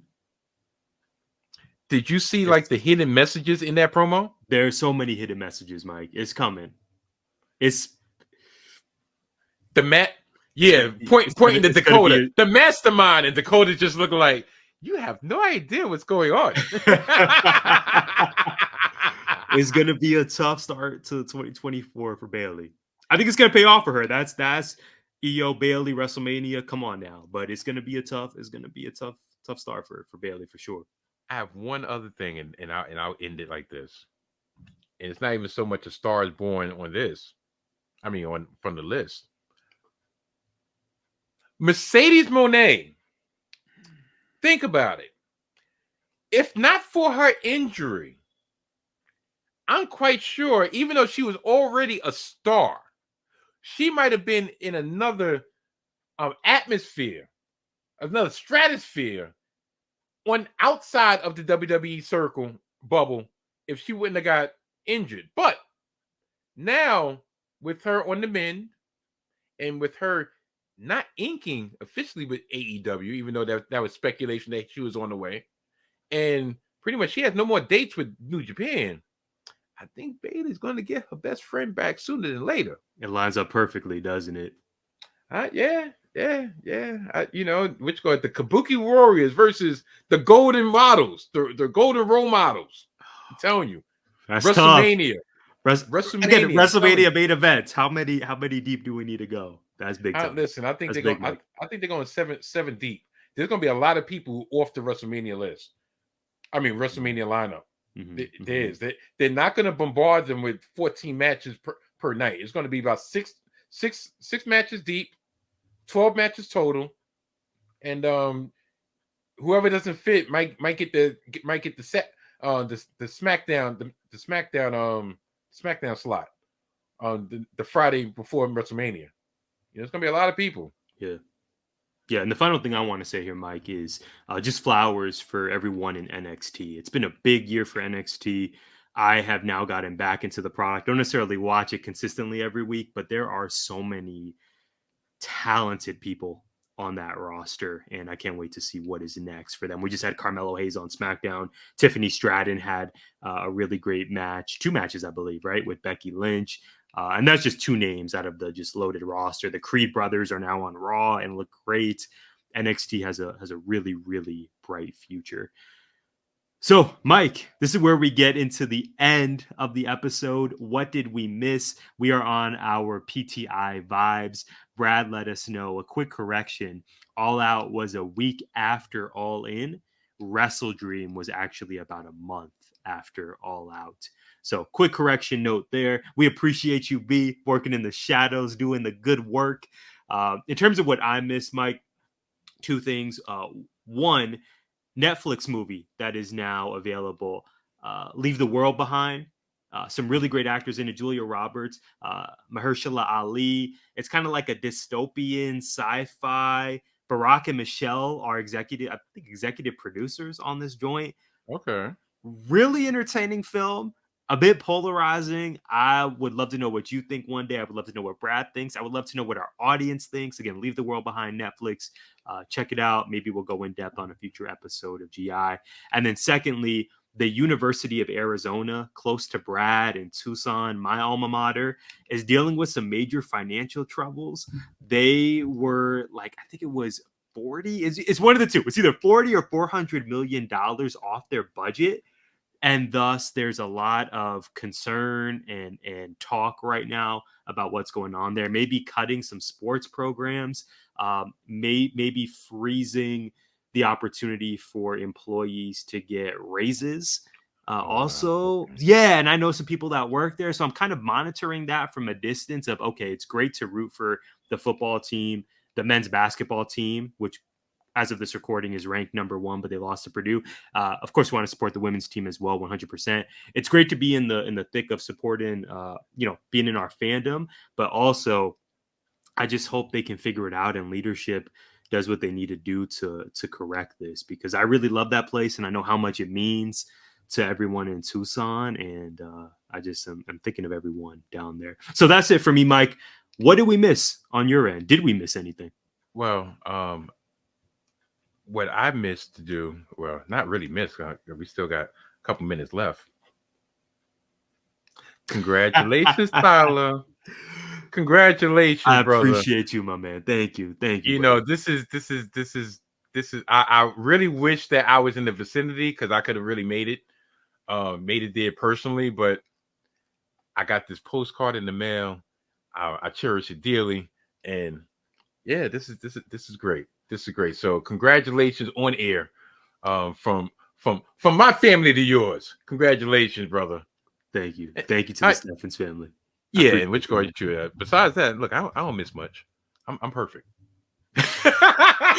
S3: Did you see the hidden messages in that promo?
S2: There's so many hidden messages, Mike. It's coming. It's
S3: the pointing to Dakota, the mastermind, and Dakota just looking like, you have no idea what's going on.
S2: It's gonna be a tough start to 2024 for Bailey. I think it's gonna pay off for her. That's EO Bailey WrestleMania. Come on now, but it's gonna be a tough start for Bailey for sure.
S3: I have one other thing, and I'll end it like this. And it's not even so much a Star is Born on this. I mean, from the list. Mercedes Moné. Think about it. If not for her injury, I'm quite sure, even though she was already a star, she might have been in another atmosphere, another stratosphere on outside of the WWE circle bubble if she wouldn't have got injured. But now, with her on the mend and with her not inking officially with AEW, even though that was speculation that she was on the way, and pretty much she has no more dates with New Japan, I think Bayley's going to get her best friend back sooner than later.
S2: It lines up perfectly, doesn't it?
S3: Yeah. Which go at the Kabuki Warriors versus the Golden Models, the Golden Role Models. I'm telling you,
S2: that's
S3: WrestleMania.
S2: Tough.
S3: WrestleMania.
S2: WrestleMania main events. How many deep do we need to go? That's big time.
S3: Listen, I think they're going. I think they're going seven deep. There's going to be a lot of people off the WrestleMania list. I mean, WrestleMania lineup. Mm-hmm. They're not going to bombard them with 14 matches per night. It's going to be about six matches deep, 12 matches total, and whoever doesn't fit might get the set the SmackDown slot on the Friday before WrestleMania. It's gonna be a lot of people.
S2: Yeah. Yeah, and the final thing I want to say here, Mike, is just flowers for everyone in NXT. It's been a big year for NXT. I have now gotten back into the product. Don't necessarily watch it consistently every week, but there are so many talented people on that roster, and I can't wait to see what is next for them. We just had Carmelo Hayes on SmackDown. Tiffany Stratton had a really great match, 2 matches, I believe, right, with Becky Lynch. And that's just 2 names out of the just loaded roster. The Creed brothers are now on Raw and look great. NXT has a really, really bright future. So, Mike, this is where we get into the end of the episode. What did we miss? We are on our PTI vibes. Brad let us know. A quick correction. All Out was a week after All In. Wrestle Dream was actually about a month after All Out. So, quick correction note there. We appreciate you, B, working in the shadows, doing the good work. In terms of what I missed, Mike, 2 things. One, Netflix movie that is now available, Leave the World Behind. Some really great actors in it. Julia Roberts, Mahershala Ali. It's kind of like a dystopian sci-fi. Barack and Michelle are executive producers on this joint.
S3: Okay.
S2: Really entertaining film. A bit polarizing. I would love to know what you think one day. I would love to know what Brad thinks. I would love to know what our audience thinks. Again, Leave the World Behind, Netflix. Check it out. Maybe we'll go in depth on a future episode of GI. And then secondly, the University of Arizona, close to Brad in Tucson, my alma mater, is dealing with some major financial troubles. They were like, I think it was 40. It's one of the two. It's either 40 or $400 million off their budget. And thus, there's a lot of concern and talk right now about what's going on there. Maybe cutting some sports programs, maybe freezing the opportunity for employees to get raises. Yeah, and I know some people that work there, so I'm kind of monitoring that from a distance of, okay, it's great to root for the football team, the men's basketball team, which as of this recording is ranked number 1, but they lost to Purdue. Of course, we want to support the women's team as well, 100%. It's great to be in the thick of supporting, being in our fandom, but also I just hope they can figure it out and leadership does what they need to do to correct this, because I really love that place and I know how much it means to everyone in Tucson, and I'm thinking of everyone down there. So that's it for me, Mike. What did we miss on your end? Did we miss anything?
S3: Well, what I missed to do, well, not really missed. We still got a couple minutes left. Congratulations, Tyler. Congratulations, brother.
S2: I appreciate you, my man. Thank you.
S3: You know, this is. I really wish that I was in the vicinity because I could have really made it there personally. But I got this postcard in the mail. I cherish it dearly, and yeah, this is great. This is great. So congratulations on air, from my family to yours. Congratulations, brother.
S2: Thank you to the Steffens family.
S3: Yeah, and which going to besides that, look, I don't miss much. I'm perfect.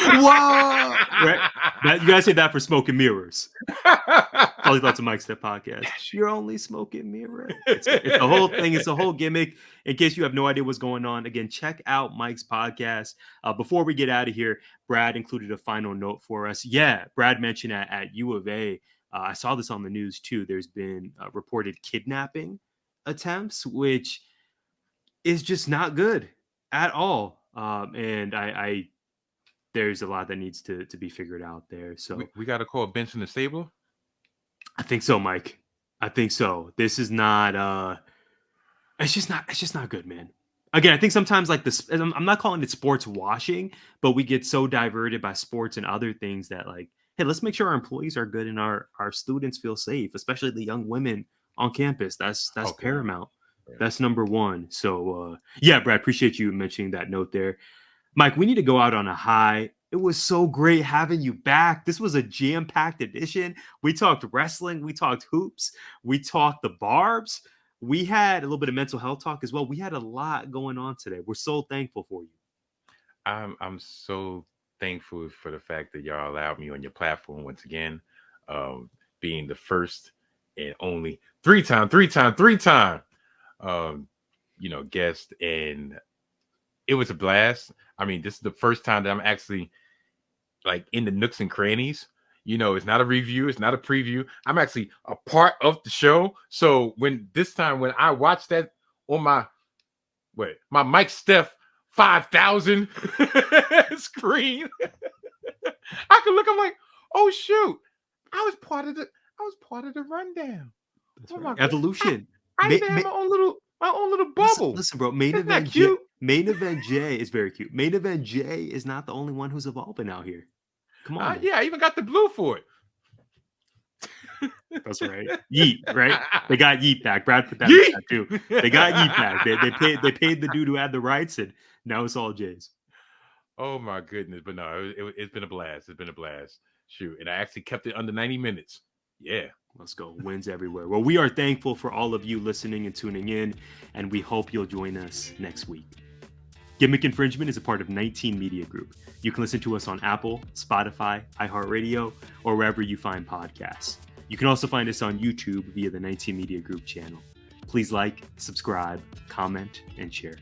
S2: Whoa! Right? You gotta say that for Smoke and Mirrors. Probably thoughts of Mike Steph podcast. You're only smoke and mirror. It's the whole thing. It's a whole gimmick. In case you have no idea what's going on, again, check out Mike's podcast. Before we get out of here, Brad included a final note for us. Yeah, Brad mentioned at U of A. I saw this on the news too. There's been reported kidnapping attempts, which is just not good at all. And I there's a lot that needs to be figured out there. So
S3: we got to call Benson the Stabler.
S2: I think so, Mike. I think so. This is not. It's just not good, man. Again, I think sometimes like this. I'm not calling it sports washing, but we get so diverted by sports and other things that like, hey, let's make sure our employees are good and our students feel safe, especially the young women on campus. That's okay. Paramount. Yeah. That's number 1. So yeah, Brad, appreciate you mentioning that note there. Mike, we need to go out on a high. It was so great having you back. This was a jam-packed edition. We talked wrestling. We talked hoops. We talked the Barbs. We had a little bit of mental health talk as well. We had a lot going on today. We're so thankful for you.
S3: I'm so thankful for the fact that y'all allowed me on your platform once again. being the first and only three-time, guest. And it was a blast. I mean, this is the first time that I'm actually like in the nooks and crannies. It's not a review, it's not a preview. I'm actually a part of the show. So when I watched that on my Mike Steph 5,000 screen, I could look. I'm like, oh shoot, I was part of the rundown.
S2: That's right. Evolution.
S3: I even had my own little bubble.
S2: Listen, bro. Main event Jay is very cute. Main event Jay is not the only one who's evolving out here. Come on.
S3: Yeah, I even got the blue for it.
S2: That's right. Yeet, right? They got Yeet back. Brad put that in chat too. They got Yeet back. They paid the dude who had the rights, and now it's all Jay's.
S3: Oh my goodness. But no, it's been a blast. It's been a blast. Shoot. And I actually kept it under 90 minutes. Yeah.
S2: Let's go. Wins everywhere. Well, we are thankful for all of you listening and tuning in, and we hope you'll join us next week. Gimmick Infringement is a part of 19 Media Group. You can listen to us on Apple, Spotify, iHeartRadio, or wherever you find podcasts. You can also find us on YouTube via the 19 Media Group channel. Please like, subscribe, comment, and share.